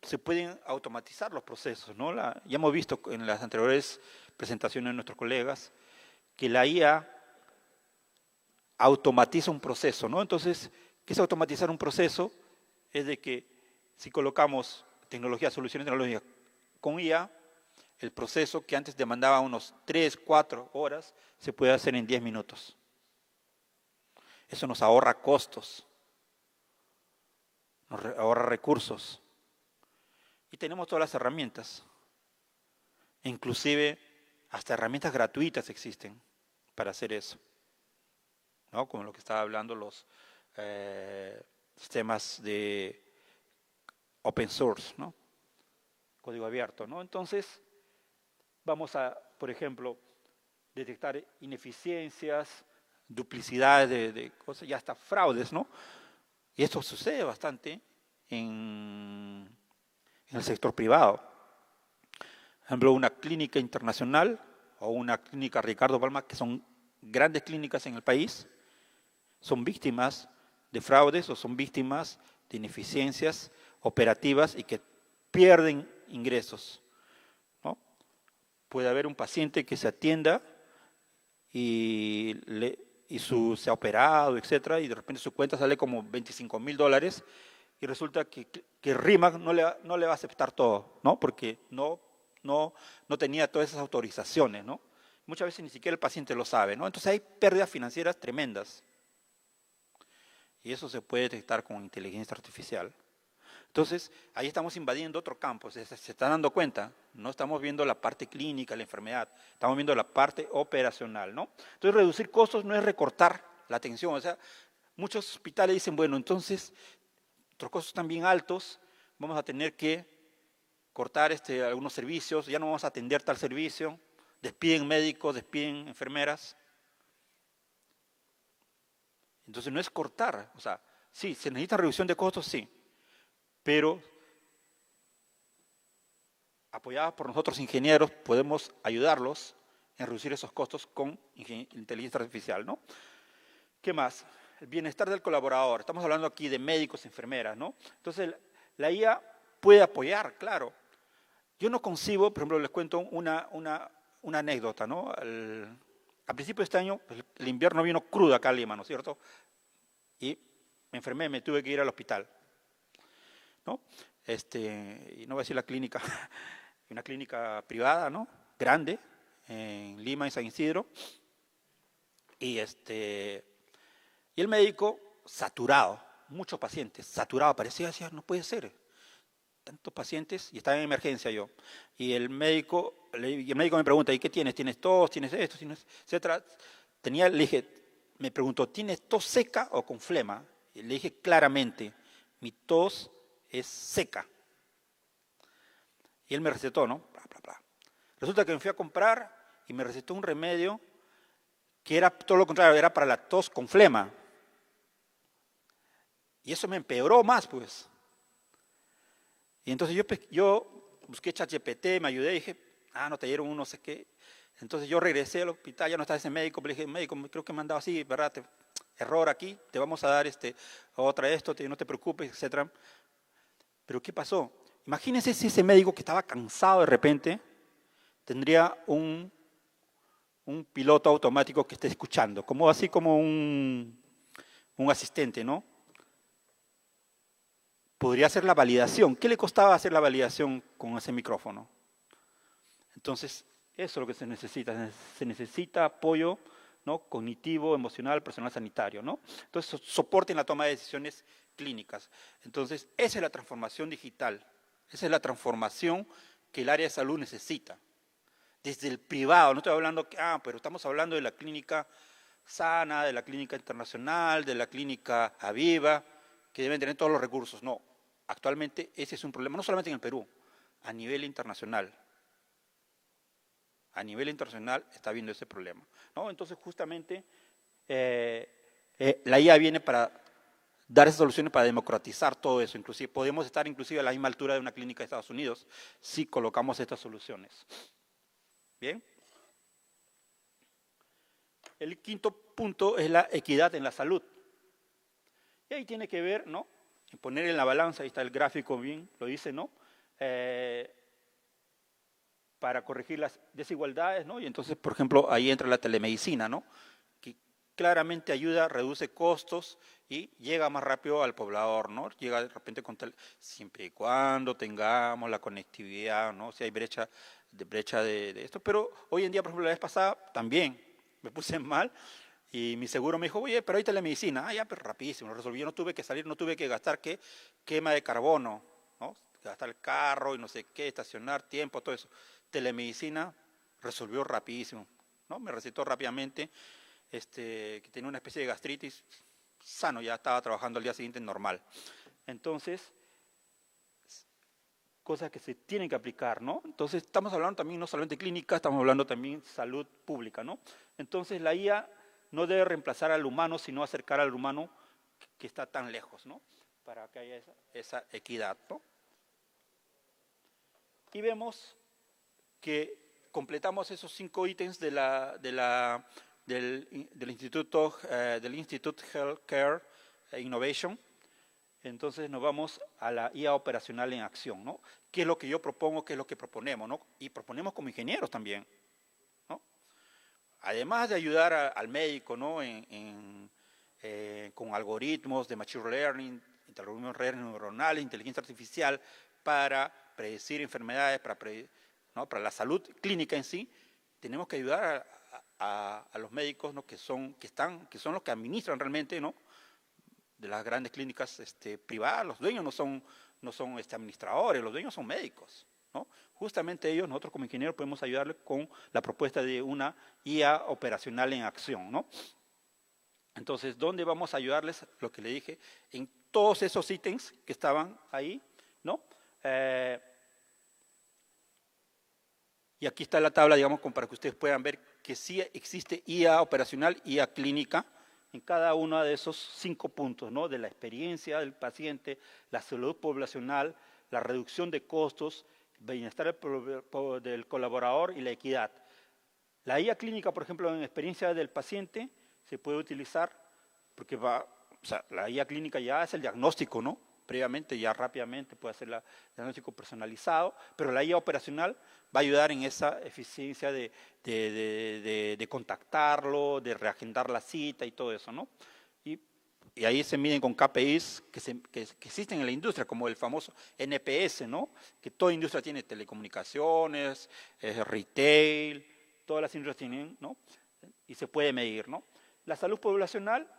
se pueden automatizar los procesos, ¿no? Ya hemos visto en las anteriores presentaciones de nuestros colegas que la IA automatiza un proceso, ¿no? Entonces, ¿qué es automatizar un proceso? Es de que si colocamos soluciones tecnológicas con IA, el proceso que antes demandaba unos 3, 4 horas, se puede hacer en 10 minutos. Eso nos ahorra costos, nos ahorra recursos. Y tenemos todas las herramientas. Inclusive, hasta herramientas gratuitas existen para hacer eso, ¿no? Como lo que estaba hablando, los sistemas de open source, ¿no? Código abierto, ¿no? Entonces, vamos a, por ejemplo, detectar ineficiencias, duplicidades de cosas, y hasta fraudes, ¿no? Y esto sucede bastante en el sector privado. Por ejemplo, una clínica internacional o una clínica Ricardo Palma, que son grandes clínicas en el país, son víctimas de fraudes o son víctimas de ineficiencias operativas y que pierden ingresos, ¿no? Puede haber un paciente que se atienda y se ha operado, etcétera, y de repente su cuenta sale como $25,000 y resulta que RIMAC no le va a aceptar todo, ¿no? Porque no tenía todas esas autorizaciones, ¿no? Muchas veces ni siquiera el paciente lo sabe, ¿no? Entonces hay pérdidas financieras tremendas. Y eso se puede detectar con inteligencia artificial. Entonces, ahí estamos invadiendo otro campo, se están dando cuenta, no estamos viendo la parte clínica, la enfermedad, estamos viendo la parte operacional, ¿no? Entonces, reducir costos no es recortar la atención, o sea, muchos hospitales dicen, bueno, entonces, nuestros costos están bien altos, vamos a tener que cortar algunos servicios, ya no vamos a atender tal servicio, despiden médicos, despiden enfermeras. Entonces, no es cortar, o sea, sí, se necesita reducción de costos, sí. Pero apoyados por nosotros ingenieros, podemos ayudarlos en reducir esos costos con inteligencia artificial, ¿no? ¿Qué más? El bienestar del colaborador. Estamos hablando aquí de médicos, enfermeras, ¿no? Entonces, la IA puede apoyar, claro. Yo no concibo, por ejemplo, les cuento una anécdota, ¿no? A principio de este año, el invierno vino crudo acá en Lima, ¿no es cierto? Y me enfermé, me tuve que ir al hospital, ¿no? Y no voy a decir la clínica, una clínica privada, ¿no? Grande, en Lima, en San Isidro. Y el médico, saturado, muchos pacientes, saturado, parecía, decía, no puede ser, tantos pacientes, y estaba en emergencia yo. Y el médico me pregunta, ¿y qué tienes? ¿Tienes tos? ¿Tienes esto? ¿Tienes etcétera? Le dije, me preguntó, ¿tienes tos seca o con flema? Y le dije claramente, mi tos es seca. Y él me recetó, ¿no? Bla, bla, bla. Resulta que me fui a comprar y me recetó un remedio que era todo lo contrario, era para la tos con flema. Y eso me empeoró más, pues. Y entonces yo busqué ChatGPT, me ayudé y dije, no te dieron un no sé qué. Entonces yo regresé al hospital, ya no estaba ese médico, pero le dije, médico, creo que me han dado así, ¿verdad? Error aquí, te vamos a dar otra esto, no te preocupes, etc. Pero ¿qué pasó? Imagínense si ese médico que estaba cansado de repente tendría un piloto automático que esté escuchando, así como un asistente, ¿no? Podría hacer la validación. ¿Qué le costaba hacer la validación con ese micrófono? Entonces, eso es lo que se necesita. Se necesita apoyo, ¿no? Cognitivo, emocional, personal sanitario, ¿no? Entonces, soporte en la toma de decisiones clínicas. Entonces, esa es la transformación digital. Esa es la transformación que el área de salud necesita. Desde el privado, no estoy hablando, pero estamos hablando de la clínica sana, de la clínica internacional, de la clínica Aviva, que deben tener todos los recursos. No, actualmente ese es un problema, no solamente en el Perú, a nivel internacional. A nivel internacional está habiendo ese problema, ¿no? Entonces, justamente, la IA viene para dar esas soluciones para democratizar todo eso. Inclusive podemos estar inclusive a la misma altura de una clínica de Estados Unidos si colocamos estas soluciones. Bien. El quinto punto es la equidad en la salud. Y ahí tiene que ver, ¿no? En poner en la balanza, ahí está el gráfico bien, lo dice, ¿no? Para corregir las desigualdades, ¿no? Y entonces, por ejemplo, ahí entra la telemedicina, ¿no? Que claramente ayuda, reduce costos y llega más rápido al poblador, ¿no? Llega de repente siempre y cuando tengamos la conectividad, ¿no? Si hay brecha de esto. Pero hoy en día, por ejemplo, la vez pasada también me puse mal. Y mi seguro me dijo, oye, pero hay telemedicina. Ya, pero rapidísimo, lo resolví. Yo no tuve que salir, no tuve que gastar quema de carbono, ¿no? Gastar el carro y no sé qué, estacionar, tiempo, todo eso. Telemedicina resolvió rapidísimo, ¿no? Me recetó rápidamente que tenía una especie de gastritis, sano, ya estaba trabajando al día siguiente normal. Entonces, cosas que se tienen que aplicar, ¿no? Entonces, estamos hablando también no solamente clínica, estamos hablando también salud pública, ¿no? Entonces, la IA no debe reemplazar al humano, sino acercar al humano que está tan lejos, ¿no? Para que haya esa equidad, ¿no? Y vemos que completamos esos 5 ítems del Instituto Healthcare Innovation. Entonces nos vamos a la IA operacional en acción, ¿no? ¿Qué es lo que yo propongo? ¿Qué es lo que proponemos, ¿no? Y proponemos como ingenieros también, ¿no? Además de ayudar al médico, ¿no? Con algoritmos de machine learning, redes neuronales, inteligencia artificial, para predecir enfermedades, para la salud clínica en sí, tenemos que ayudar a los médicos, ¿no? que son los que administran realmente, ¿no? De las grandes clínicas privadas. Los dueños no son administradores, los dueños son médicos, ¿no? Justamente ellos, nosotros como ingenieros podemos ayudarles con la propuesta de una IA operacional en acción, ¿no? Entonces, ¿dónde vamos a ayudarles? Lo que le dije, en todos esos ítems que estaban ahí, ¿no? Y aquí está la tabla, digamos, para que ustedes puedan ver que sí existe IA operacional, IA clínica, en cada uno de esos 5 puntos, ¿no? De la experiencia del paciente, la salud poblacional, la reducción de costos, bienestar del colaborador y la equidad. La IA clínica, por ejemplo, en experiencia del paciente, se puede utilizar porque la IA clínica ya es el diagnóstico, ¿no? Previamente, ya rápidamente puede hacer el diagnóstico personalizado, pero la IA operacional va a ayudar en esa eficiencia de contactarlo, de reagendar la cita y todo eso, ¿no? Y ahí se miden con KPIs que existen en la industria, como el famoso NPS, ¿no? Que toda industria tiene, telecomunicaciones, retail, todas las industrias tienen, ¿no? Y se puede medir, ¿no? La salud poblacional,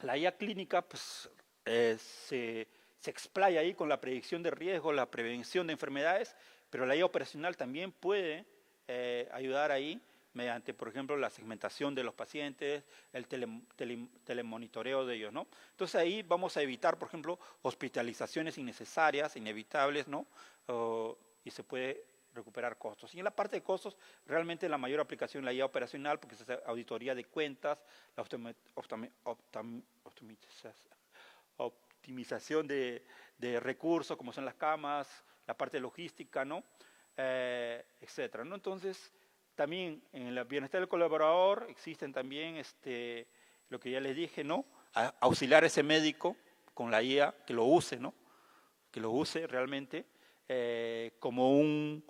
la IA clínica, pues, se explaya ahí con la predicción de riesgo, la prevención de enfermedades, pero la IA operacional también puede ayudar ahí mediante, por ejemplo, la segmentación de los pacientes, el telemonitoreo de ellos, ¿no? Entonces ahí vamos a evitar, por ejemplo, hospitalizaciones innecesarias, inevitables, ¿no? Y se puede recuperar costos. Y en la parte de costos, realmente la mayor aplicación es la IA operacional, porque se hace auditoría de cuentas, la optimización de recursos, como son las camas, la parte logística, ¿no? Etcétera, ¿no? Entonces, también en el bienestar del colaborador existen también lo que ya les dije, ¿no? Auxiliar a ese médico con la IA, que lo use, ¿no? Que lo use realmente como un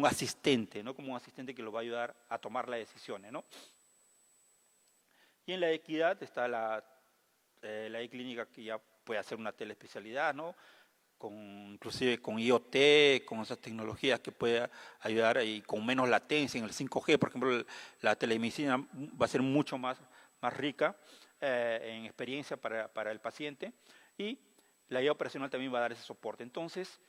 asistente, ¿no? Como un asistente que lo va a ayudar a tomar las decisiones, ¿no? Y en la equidad está la e-clínica, que ya puede hacer una teleespecialidad, ¿no? Inclusive con IoT, con esas tecnologías que puede ayudar y con menos latencia en el 5G, por ejemplo, la telemedicina va a ser mucho más rica en experiencia para el paciente, y la IA operacional también va a dar ese soporte. Entonces,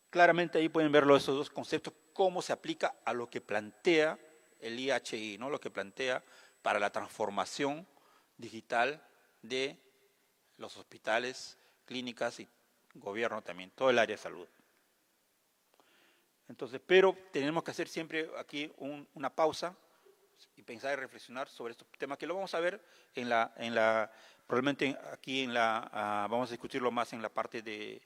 claramente ahí pueden verlo esos dos conceptos, cómo se aplica a lo que plantea el IHI, ¿no? Lo que plantea para la transformación digital de los hospitales, clínicas y gobierno también, todo el área de salud. Entonces, pero tenemos que hacer siempre aquí una pausa y pensar y reflexionar sobre estos temas, que lo vamos a ver probablemente aquí vamos a discutirlo más en la parte del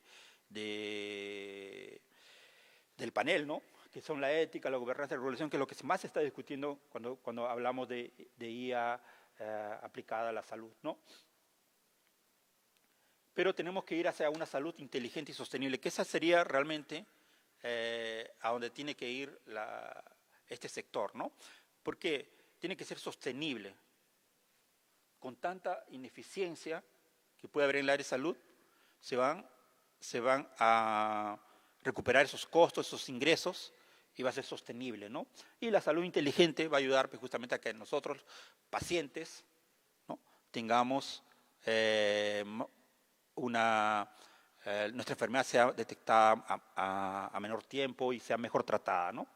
panel, ¿no? Que son la ética, la gobernanza y la regulación, que es lo que más se está discutiendo cuando hablamos de IA aplicada a la salud, ¿no? Pero tenemos que ir hacia una salud inteligente y sostenible, que esa sería realmente a donde tiene que ir este sector, ¿no? Porque tiene que ser sostenible. Con tanta ineficiencia que puede haber en el área de salud, se van a recuperar esos costos, esos ingresos, y va a ser sostenible, ¿no? Y la salud inteligente va a ayudar pues, justamente a que nosotros, pacientes, ¿no? tengamos nuestra enfermedad sea detectada a menor tiempo y sea mejor tratada, ¿no?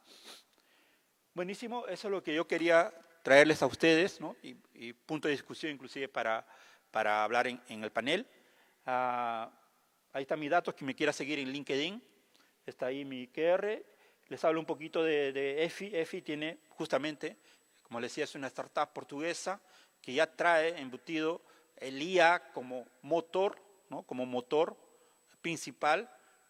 Buenísimo, eso es lo que yo quería traerles a ustedes, ¿no? Y punto de discusión inclusive para hablar en el panel. Ahí están mis datos, quien me quiera seguir en LinkedIn, está ahí mi QR. Les hablo un poquito de EFI. EFI tiene justamente, como les decía, es una startup portuguesa que ya trae embutido el IA como motor, ¿no? Como motor principal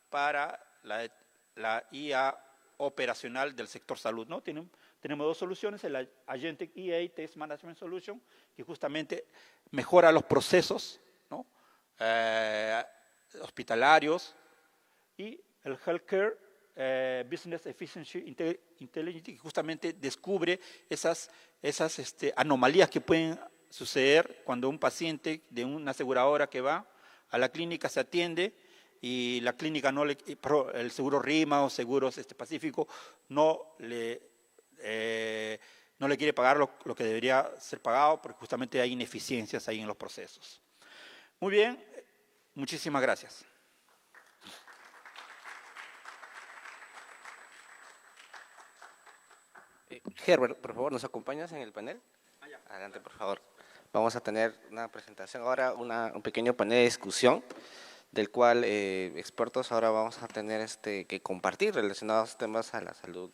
para la IA operacional del sector salud, ¿no? Tenemos dos soluciones, el Agentic EA Test Management Solution, que justamente mejora los procesos, ¿no? Hospitalarios, y el Healthcare Business Efficiency Intelligence, que justamente descubre esas anomalías que pueden suceder cuando un paciente de una aseguradora que va a la clínica se atiende y la clínica el seguro RIMA o seguros Pacífico no le quiere pagar lo que debería ser pagado, porque justamente hay ineficiencias ahí en los procesos. Muy bien, muchísimas gracias. Herbert, por favor, ¿nos acompañas en el panel? Adelante, por favor. Vamos a tener una presentación ahora, un pequeño panel de discusión, del cual expertos ahora vamos a tener que compartir relacionados a temas a la salud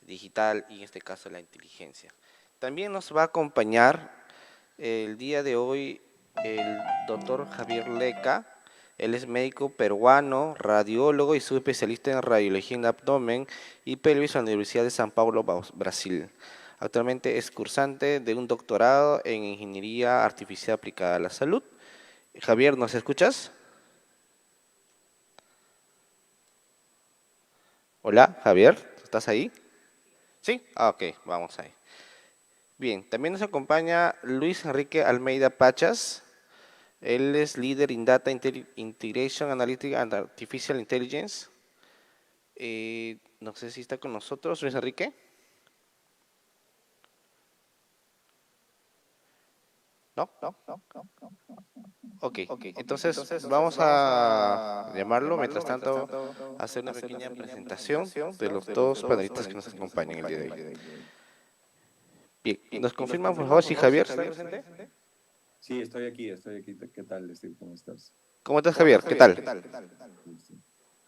digital y en este caso la inteligencia. También nos va a acompañar el día de hoy el doctor Javier Leca. Él es médico peruano, radiólogo y subespecialista en radiología en abdomen y pelvis en la Universidad de San Paulo, Brasil. Actualmente es cursante de un doctorado en Ingeniería Artificial Aplicada a la Salud. Javier, ¿nos escuchas? Hola, Javier, ¿estás ahí? Sí, ok, vamos ahí. Bien, también nos acompaña Luis Enrique Almeida Pachas. Él es líder en Data Integration Analytics and Artificial Intelligence. No sé si está con nosotros, Luis Enrique. ¿No? Ok, entonces vamos a llamarlo. Mientras tanto, hacer una pequeña presentación de los dos panelistas que nos acompañan el día de hoy. Bien, ¿nos confirman por favor si Javier está presente? Sí, estoy aquí. ¿Qué tal, Steve? ¿Cómo estás? ¿Cómo estás, Javier? ¿Qué tal?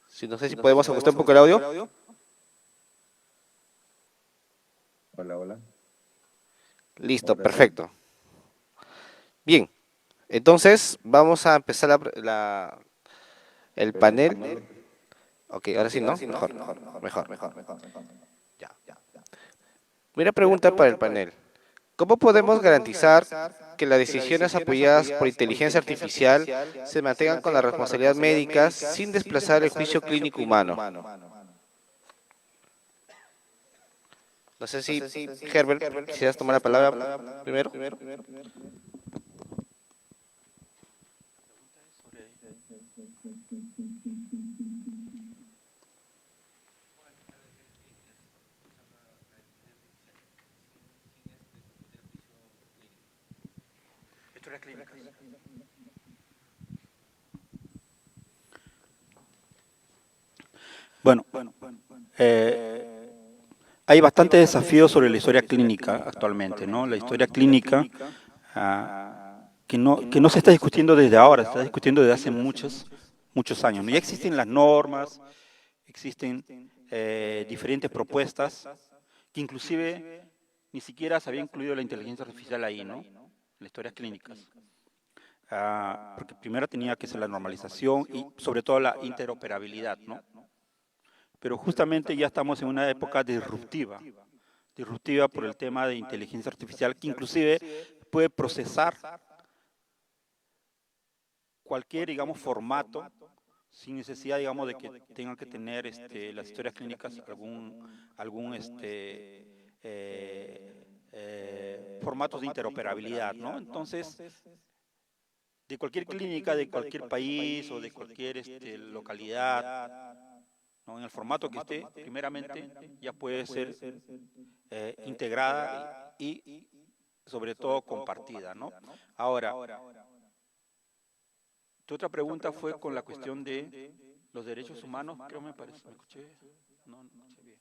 Sí, no sé si podemos ajustar un poco el audio. Hola, hola. Listo, Ahora sí. perfecto. Bien, entonces vamos a empezar el panel. Ok, ahora sí, ¿no? Mejor. Ya. Primera pregunta para el panel. ¿Cómo podemos garantizar que las decisiones apoyadas por inteligencia artificial se mantengan con la responsabilidad médica sin desplazar el juicio clínico humano? No sé si, Herbert, quisieras tomar la palabra primero. Bueno, hay bastantes desafíos sobre la historia clínica actualmente, ¿no? La historia clínica que no se está discutiendo desde ahora, se está discutiendo desde hace muchos años, ¿no? Ya existen las normas, existen diferentes propuestas, que inclusive ni siquiera se había incluido la inteligencia artificial ahí, ¿no? Las historias clínicas. Porque primero tenía que ser la normalización y sobre todo la interoperabilidad, ¿no? Pero justamente ya estamos en una época disruptiva por el tema de inteligencia artificial, que inclusive puede procesar cualquier, digamos, formato, sin necesidad, digamos, de que tengan que tener las historias clínicas algún formatos de interoperabilidad, ¿no? Entonces, de cualquier clínica, de cualquier país o de cualquier localidad, ¿no? En el formato que esté, primeramente, ya puede ser integrada y, sobre todo, compartida, ¿no? Ahora, tu otra pregunta fue con la cuestión de los derechos humanos, creo me parece, ¿me escuché? No escuché bien.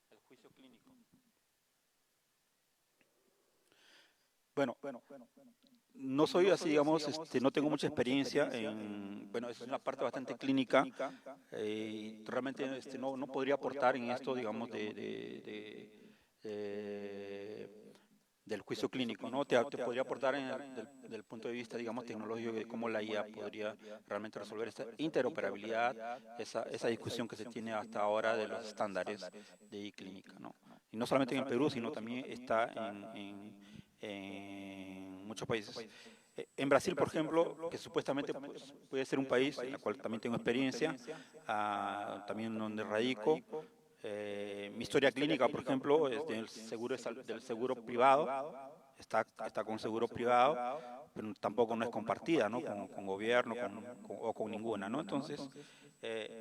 Con el juicio clínico. Bueno, no soy así, digamos, no tengo mucha experiencia bueno, es una parte bastante clínica, realmente no podría aportar en esto, digamos, del juicio clínico, ¿no? Te podría aportar del punto de vista, digamos, tecnológico, de cómo la IA podría realmente resolver esta interoperabilidad, esa discusión que se tiene hasta ahora de los estándares de clínica, ¿no? Y no solamente en el Perú, sino también está en muchos países. En Brasil, por ejemplo, que supuestamente puede ser un país en el cual también tengo experiencia, también donde radico. Mi historia clínica, por ejemplo, es del seguro privado, está con seguro privado, pero tampoco no es compartida, ¿no? Con gobierno o con ninguna, ¿no? Entonces,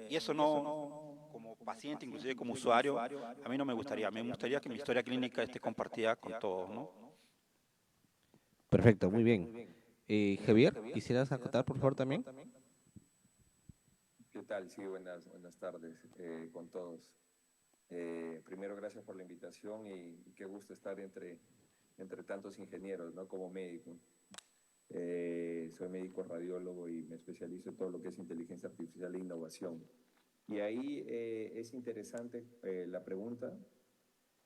y eso no, como paciente, inclusive como usuario, a mí no me gustaría. Me gustaría que mi historia clínica esté compartida con todos, ¿no? Perfecto, muy bien. Javier, ¿quisieras acotar por favor también? ¿Qué tal? Sí, buenas tardes con todos. Primero, gracias por la invitación y qué gusto estar entre tantos ingenieros, ¿no? Como médico. Soy médico radiólogo y me especializo en todo lo que es inteligencia artificial e innovación. Y ahí es interesante la pregunta,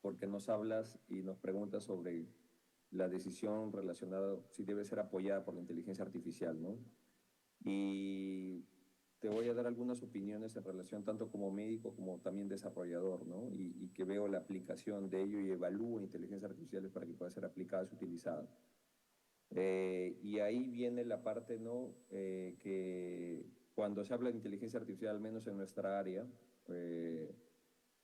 porque nos hablas y nos preguntas sobre la decisión relacionada, si debe ser apoyada por la inteligencia artificial, ¿no? Y te voy a dar algunas opiniones en relación tanto como médico como también desarrollador, ¿no? Y que veo la aplicación de ello y evalúo inteligencias artificiales para que puedan ser aplicadas y utilizadas. Y ahí viene la parte, ¿no? Que cuando se habla de inteligencia artificial, al menos en nuestra área,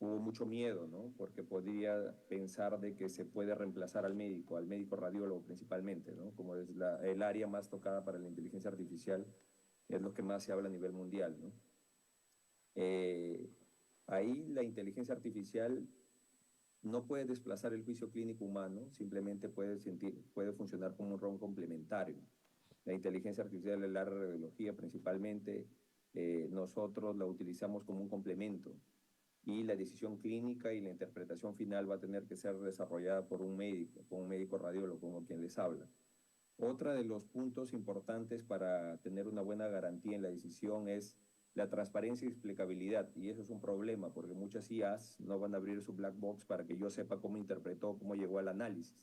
hubo mucho miedo, ¿no? Porque podría pensar de que se puede reemplazar al médico radiólogo principalmente, ¿no? Como es el área más tocada para la inteligencia artificial, es lo que más se habla a nivel mundial, ¿no? Ahí la inteligencia artificial no puede desplazar el juicio clínico humano, simplemente puede funcionar como un rol complementario. La inteligencia artificial en la radiología principalmente, nosotros la utilizamos como un complemento y la decisión clínica y la interpretación final va a tener que ser desarrollada por un médico radiólogo, como quien les habla. Otra de los puntos importantes para tener una buena garantía en la decisión es la transparencia y explicabilidad, y eso es un problema, porque muchas IAs no van a abrir su black box para que yo sepa cómo interpretó, cómo llegó al análisis.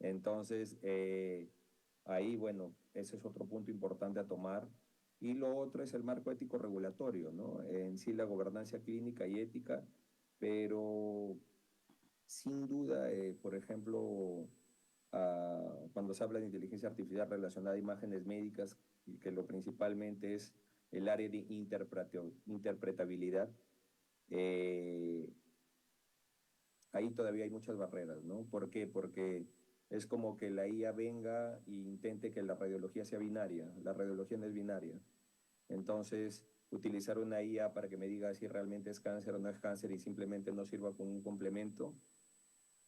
Entonces, ahí, bueno, ese es otro punto importante a tomar. Y lo otro es el marco ético regulatorio, ¿no? En sí la gobernanza clínica y ética, pero sin duda, por ejemplo, cuando se habla de inteligencia artificial relacionada a imágenes médicas, que lo principalmente es el área de interpretabilidad, ahí todavía hay muchas barreras, ¿no? ¿Por qué? Porque es como que la IA venga e intente que la radiología sea binaria. La radiología no es binaria. Entonces, utilizar una IA para que me diga si realmente es cáncer o no es cáncer y simplemente no sirva como un complemento,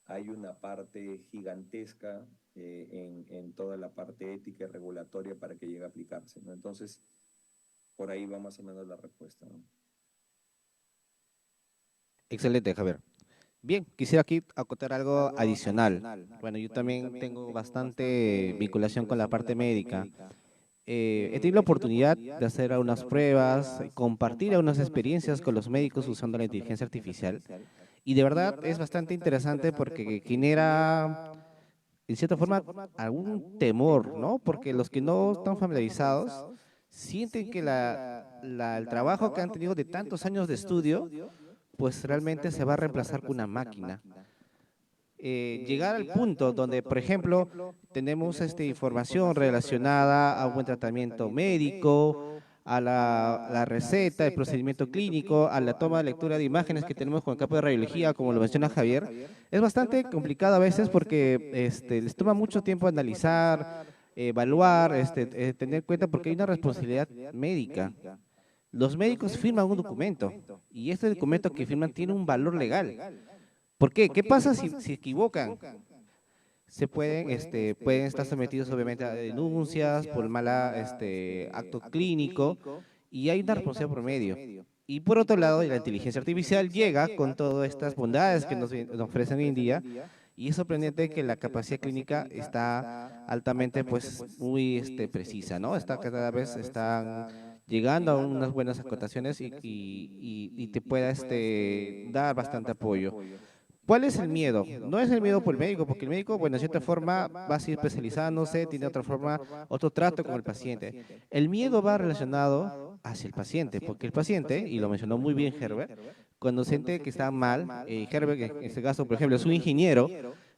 hay una parte gigantesca en toda la parte ética y regulatoria para que llegue a aplicarse, ¿no? Entonces, por ahí va más o menos la respuesta, ¿no? Excelente, Javier. Bien, quisiera aquí acotar algo adicional. Bueno, yo también tengo bastante vinculación con la parte médica. He tenido la oportunidad de hacer algunas pruebas, compartir algunas experiencias con los médicos usando la inteligencia artificial. Y de verdad es bastante interesante porque genera, en cierta forma, algún temor, ¿no? Porque los que no están familiarizados sienten que el trabajo que han tenido de tantos años de estudio, pues realmente se va a reemplazar con una máquina. Llegar al punto donde, por ejemplo, tenemos información relacionada a un buen tratamiento médico, a la receta, el procedimiento clínico, a la toma de lectura de imágenes que tenemos con el campo de radiología, como lo menciona Javier, es bastante complicado a veces porque les toma mucho tiempo analizar, evaluar, tener en cuenta porque hay una responsabilidad médica. Los médicos firman un documento y este documento que firman tiene un valor legal. ¿Por qué? ¿Qué pasa si se equivocan? Pueden estar sometidos obviamente a denuncias por mala acto clínico y hay una responsabilidad por medio. Y por otro lado, la inteligencia artificial llega con todas estas bondades que nos ofrecen hoy en día y es sorprendente que la capacidad clínica está altamente pues muy precisa, ¿no? Cada vez están llegando a unas buenas acotaciones y te pueda dar bastante apoyo. ¿Cuál es el miedo? No es el miedo por el médico, porque el médico, bueno, de cierta forma va a seguir especializándose, tiene otra forma, otro trato con el paciente. El miedo va relacionado hacia el paciente, porque el paciente, y lo mencionó muy bien Herbert, cuando siente que está mal, Herbert, en este caso, por ejemplo, es un ingeniero,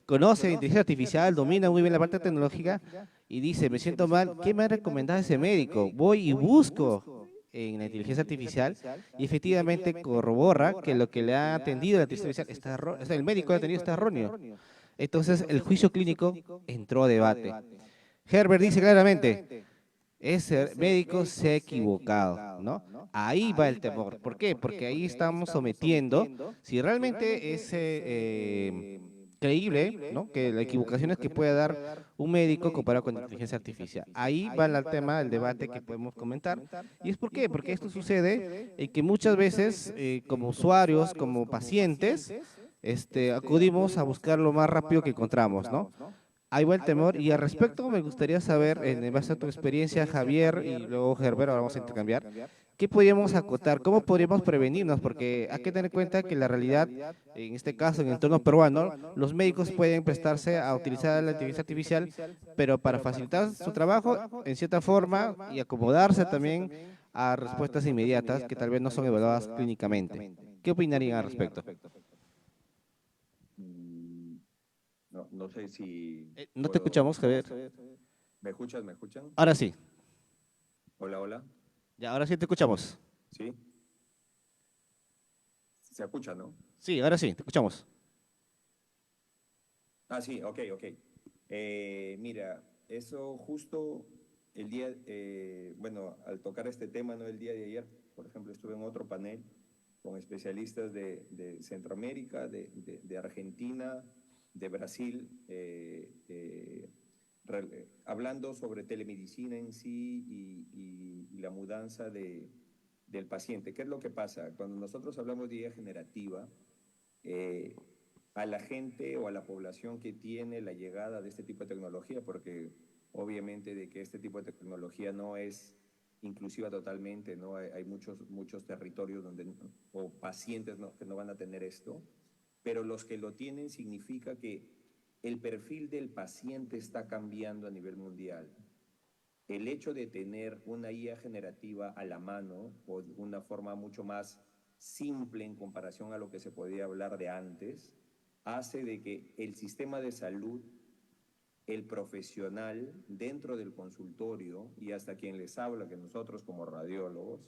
conoce inteligencia artificial, domina muy bien la parte tecnológica y dice, me siento mal, ¿qué me ha recomendado ese médico? Voy y busco en la inteligencia artificial y efectivamente corrobora que lo que le ha atendido la inteligencia artificial el médico ha atendido está erróneo. Entonces el juicio clínico entró a debate. Herbert dice claramente, ese médico se ha equivocado, ¿no? Ahí va el temor. ¿Por qué? Porque ahí estamos sometiendo, si realmente es creíble, ¿no? Que la equivocación es que puede dar un médico comparado con la inteligencia artificial. Ahí va el tema, el debate que podemos comentar. ¿Y es por qué? Porque esto sucede en que muchas veces, como usuarios, como pacientes, acudimos a buscar lo más rápido que encontramos, ¿no? Ahí va el temor. Y al respecto me gustaría saber, en base a tu experiencia, Javier, y luego Herbert, ahora vamos a intercambiar, ¿qué podríamos acotar? ¿Cómo podríamos prevenirnos? Porque hay que tener en cuenta que la realidad, en este caso, en el entorno peruano, los médicos pueden prestarse a utilizar la inteligencia artificial, pero para facilitar su trabajo, en cierta forma, y acomodarse también a respuestas inmediatas que tal vez no son evaluadas clínicamente. ¿Qué opinarían al respecto? Mm, No, no sé si No te escuchamos, Javier. ¿Me escuchas? ¿Me escuchan? Ahora sí. Hola, hola. Ya, ahora sí te escuchamos. ¿Sí? ¿Se escucha, no? Sí, ahora sí, te escuchamos. Ah, sí, ok, ok. Mira, eso justo el día, bueno, al tocar este tema, ¿no? El día de ayer, por ejemplo, estuve en otro panel con especialistas de Centroamérica, de Argentina, de Brasil, hablando sobre telemedicina en sí y la mudanza del paciente. ¿Qué es lo que pasa? Cuando nosotros hablamos de IA generativa, eh, a la gente o a la población que tiene la llegada de este tipo de tecnología, porque obviamente de que este tipo de tecnología no es inclusiva totalmente, ¿no? Hay muchos territorios donde, o pacientes que no van a tener esto, pero los que lo tienen significa que el perfil del paciente está cambiando a nivel mundial. El hecho de tener una IA generativa a la mano, o de una forma mucho más simple en comparación a lo que se podía hablar de antes, hace de que el sistema de salud, el profesional dentro del consultorio y hasta quien les habla, que nosotros como radiólogos,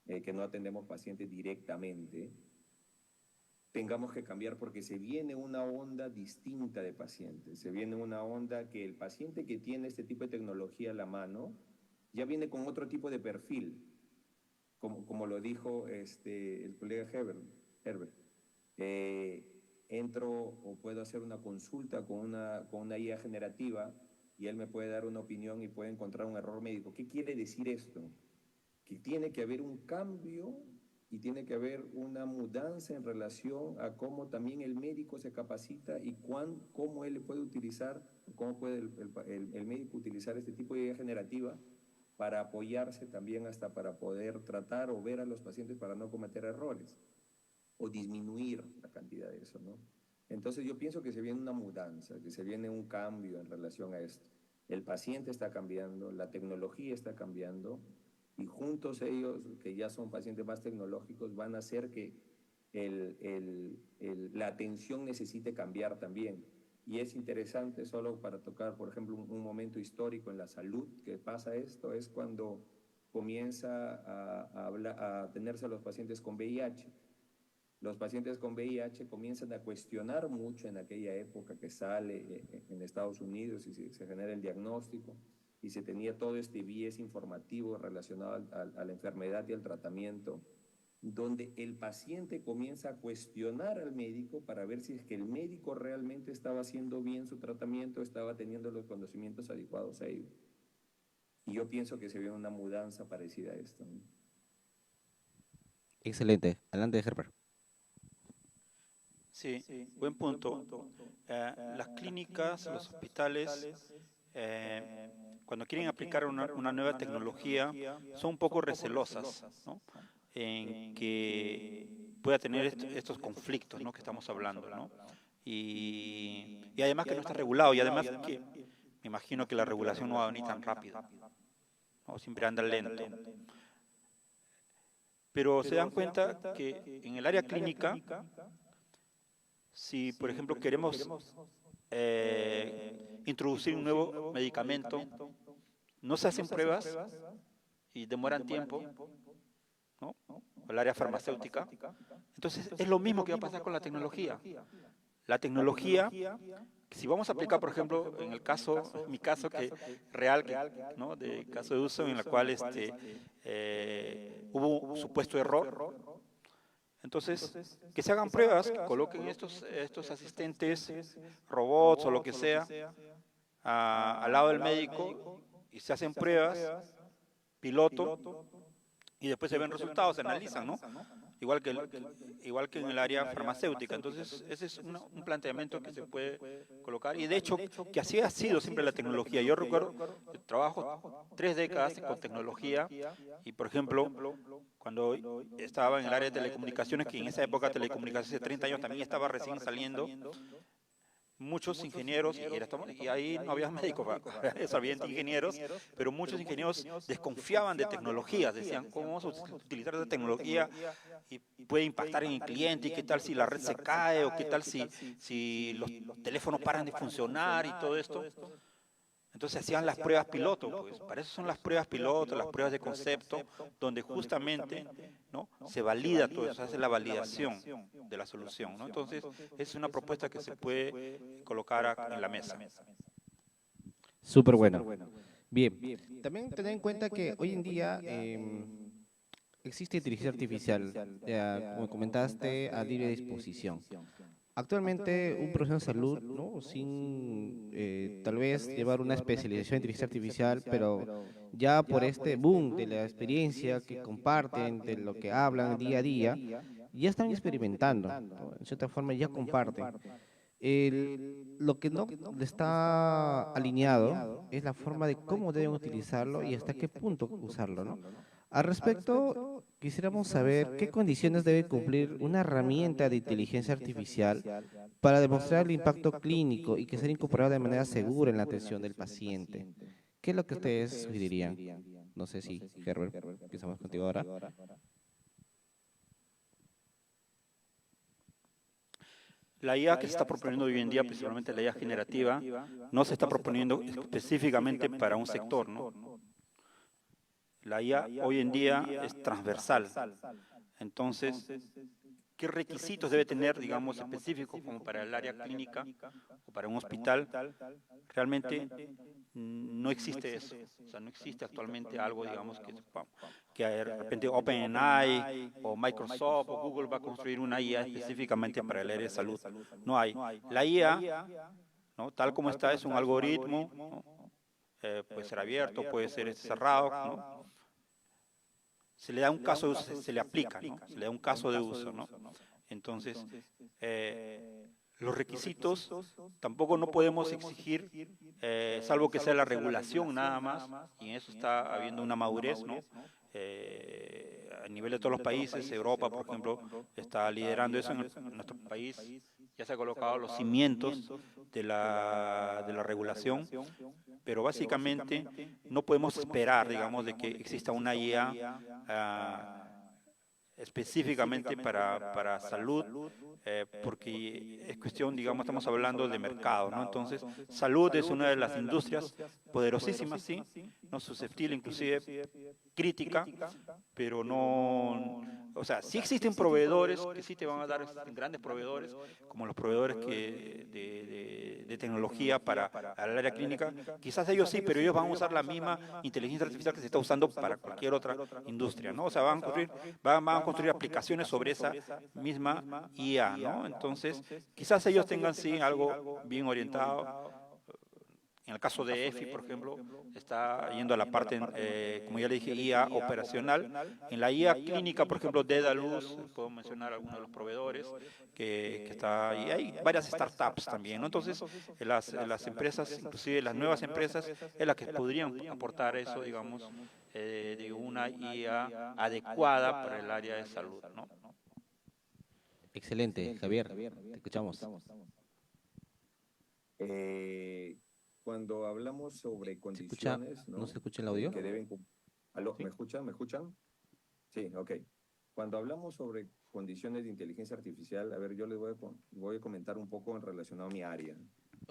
que no atendemos pacientes directamente, tengamos que cambiar porque se viene una onda distinta de pacientes, se viene una onda que el paciente que tiene este tipo de tecnología a la mano ya viene con otro tipo de perfil, como lo dijo el colega Herbert. Entro o puedo hacer una consulta con una IA generativa y él me puede dar una opinión y puede encontrar un error médico. ¿Qué quiere decir esto? Que tiene que haber un cambio y tiene que haber una mudanza en relación a cómo también el médico se capacita y cómo él puede utilizar, cómo puede el médico utilizar este tipo de IA generativa para apoyarse también hasta para poder tratar o ver a los pacientes para no cometer errores o disminuir la cantidad de eso, ¿no? Entonces yo pienso que se viene una mudanza, que se viene un cambio en relación a esto. El paciente está cambiando, la tecnología está cambiando y juntos ellos, que ya son pacientes más tecnológicos, van a hacer que la atención necesite cambiar también. Y es interesante, solo para tocar, por ejemplo, un momento histórico en la salud que pasa esto, es cuando comienza a tenerse a los pacientes con VIH. Los pacientes con VIH comienzan a cuestionar mucho en aquella época que sale en Estados Unidos y se genera el diagnóstico y se tenía todo este bies informativo relacionado a la enfermedad y al tratamiento, donde el paciente comienza a cuestionar al médico para ver si es que el médico realmente estaba haciendo bien su tratamiento, estaba teniendo los conocimientos adecuados a ello. Y yo pienso que se ve una mudanza parecida a esto, ¿no? Excelente. Adelante, Herbert. Sí, buen punto. Las clínicas, los hospitales, cuando quieren aplicar una nueva tecnología, son un poco recelosas, ¿no? En que pueda tener estos conflictos, ¿no?, que estamos hablando, ¿no? Y además que no está regulado, y además que me imagino que la regulación no va a venir tan rápido, ¿no? Siempre anda lento. Pero se dan cuenta que en el área clínica, si por ejemplo queremos introducir un nuevo medicamento, no se hacen pruebas y demoran tiempo, ¿no? O el área farmacéutica. Entonces es lo mismo que va a pasar con la tecnología. La tecnología, si vamos a aplicar, por ejemplo, en el caso, mi caso real, ¿no?, de caso de uso en el cual hubo un supuesto error, entonces que se hagan pruebas, que coloquen estos asistentes, robots o lo que sea, al lado del médico y se hacen pruebas, piloto, y después se ven resultados, se analizan, ¿no? igual que en el área farmacéutica. Entonces, ese es un planteamiento que se puede colocar, y de hecho, que así ha sido siempre la tecnología. Yo recuerdo, yo trabajo 3 décadas con tecnología, y por ejemplo, cuando estaba en el área de telecomunicaciones, que en esa época telecomunicaciones hace 30 años también estaba recién saliendo, muchos ingenieros, y ahí no había médicos, había ingenieros, pero muchos ingenieros desconfiaban de tecnologías, decían, ¿cómo vamos a utilizar esa tecnología y puede impactar en el cliente? ¿Y qué tal si la red se cae? ¿O qué tal si los teléfonos paran de funcionar y todo esto? Entonces hacían las pruebas piloto, pues para eso son las pruebas piloto, las pruebas de concepto, donde justamente, ¿no?, se valida todo eso, se hace la validación de la solución, ¿no? Entonces es una propuesta que se puede colocar en la mesa. Súper bueno. Bien, también tener en cuenta que hoy en día existe inteligencia artificial, como comentaste, a libre disposición. Actualmente, un profesional de salud, ¿no?, sin tal vez llevar una especialización en inteligencia artificial, pero ya por este boom de la experiencia que comparten, de lo que hablan día a día, ya están experimentando, ¿no? En cierta forma ya comparten. Lo que no está alineado es la forma de cómo deben utilizarlo y hasta qué punto usarlo, ¿no? Al respecto, quisiéramos saber qué condiciones debe cumplir una herramienta de inteligencia artificial para demostrar el impacto clínico y que sea incorporada de manera segura en la atención del paciente. ¿Qué es lo que ustedes sugerirían? No sé si, Herbert, empezamos contigo ahora. La IA que se está proponiendo hoy en día, principalmente la IA generativa, no se está proponiendo específicamente para un sector, ¿no? La IA hoy en día es transversal. Entonces, ¿qué requisitos debe tener, digamos, específicos como para el área clínica o para un hospital? Realmente no existe eso. O sea, no existe actualmente algo, digamos, que de repente OpenAI o Microsoft o Google va a construir una IA específicamente para el área de salud. No hay. La IA, ¿no?, tal como está, es un algoritmo, ¿no? Puede ser abierto, puede ser cerrado, ¿no? Se le da un caso de uso, se le aplica, ¿no? Se le da un caso de uso, ¿no? Entonces, los requisitos tampoco no podemos exigir, salvo que sea la regulación nada más, y en eso está habiendo una madurez, ¿no? A nivel de todos los países, Europa, por ejemplo, está liderando eso. En nuestro país ya se han colocado los cimientos de la regulación, pero básicamente no podemos esperar, digamos, de que exista una IA específicamente para salud, porque es cuestión, digamos, estamos hablando de mercado, ¿no? Entonces, salud es una de las industrias poderosísimas, sí, no susceptible, inclusive crítica, pero no, o sea, sí existen proveedores que sí te van a dar, existen grandes proveedores, como los proveedores de tecnología para el área clínica. Quizás ellos sí, pero ellos van a usar la misma inteligencia artificial que se está usando para cualquier otra industria, ¿no? O sea, van a construir aplicaciones sobre esa misma IA, ¿no? Entonces, quizás ellos tengan sí algo bien orientado. En el caso de EFI, por ejemplo, está yendo a la parte, como ya le dije, IA operacional. En la IA clínica, por ejemplo, Dedalus, puedo mencionar algunos de los proveedores que está, y hay varias startups también, ¿no? Entonces, las empresas, inclusive las nuevas empresas, es las que podrían aportar eso, digamos, de una IA adecuada para el área de salud, ¿no? Excelente, Javier, te escuchamos. Cuando hablamos sobre ¿Se escucha? condiciones, ¿No se escucha el audio? que deben ¿Aló? ¿Sí? ¿Me escuchan? ¿Me escuchan? Sí, ok. Cuando hablamos sobre condiciones de inteligencia artificial, a ver, yo les voy a comentar un poco en relación a mi área.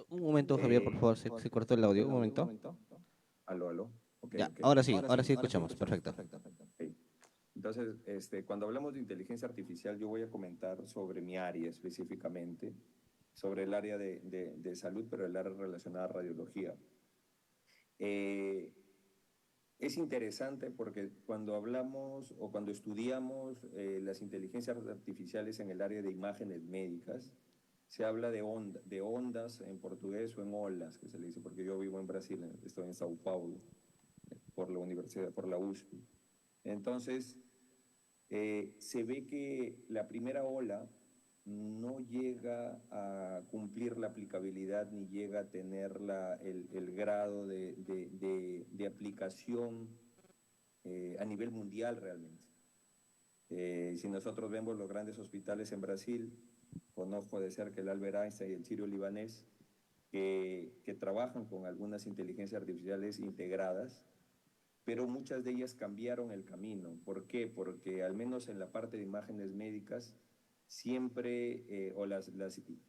Un momento, Javier, por favor, se cortó el audio, un momento. Aló. Okay, Ya, ok. ahora sí escuchamos, perfecto. Okay. Entonces, cuando hablamos de inteligencia artificial, yo voy a comentar sobre mi área específicamente, sobre el área de salud, pero el área relacionada a radiología. Es interesante porque cuando hablamos o cuando estudiamos las inteligencias artificiales en el área de imágenes médicas, se habla de ondas en portugués o en olas, que se le dice, porque yo vivo en Brasil, estoy en Sao Paulo, por la universidad, por la USP. Entonces, se ve que la primera ola no llega a cumplir la aplicabilidad ni llega a tener el grado de aplicación a nivel mundial realmente. Si nosotros vemos los grandes hospitales en Brasil, conozco de cerca el Albert Einstein y el Sirio Libanés, que trabajan con algunas inteligencias artificiales integradas, pero muchas de ellas cambiaron el camino. ¿Por qué? Porque al menos en la parte de imágenes médicas, siempre, o las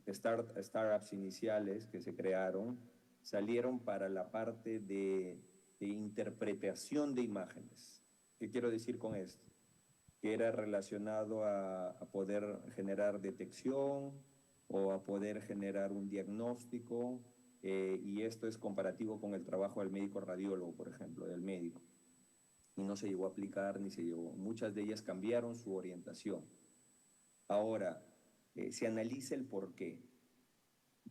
startups iniciales que se crearon, salieron para la parte de interpretación de imágenes. ¿Qué quiero decir con esto? Que era relacionado a poder generar detección o a poder generar un diagnóstico, y esto es comparativo con el trabajo del médico radiólogo, por ejemplo, del médico. Y no se llegó a aplicar, ni se llegó. Muchas de ellas cambiaron su orientación. Ahora, se analiza el porqué.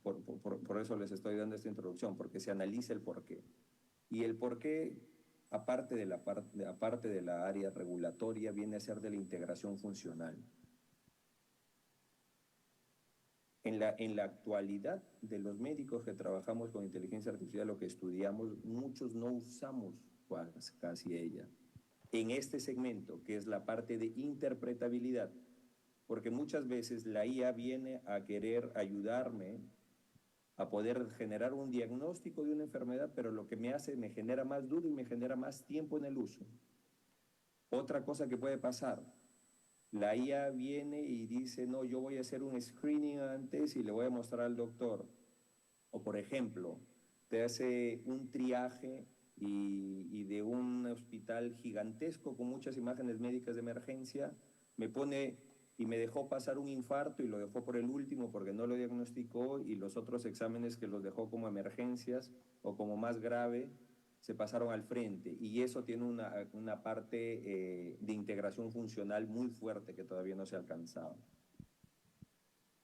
Por eso les estoy dando esta introducción, porque se analiza el porqué. Y el porqué, aparte de la área regulatoria, viene a ser de la integración funcional. En la actualidad de los médicos que trabajamos con inteligencia artificial, lo que estudiamos, muchos no usamos casi ella. En este segmento, que es la parte de interpretabilidad, porque muchas veces la IA viene a querer ayudarme a poder generar un diagnóstico de una enfermedad, pero lo que me genera más duda y me genera más tiempo en el uso. Otra cosa que puede pasar, la IA viene y dice, no, yo voy a hacer un screening antes y le voy a mostrar al doctor. O por ejemplo, te hace un triaje y de un hospital gigantesco con muchas imágenes médicas de emergencia, me pone y me dejó pasar un infarto y lo dejó por el último porque no lo diagnosticó, y los otros exámenes que los dejó como emergencias o como más grave se pasaron al frente, y eso tiene una parte de integración funcional muy fuerte que todavía no se ha alcanzado.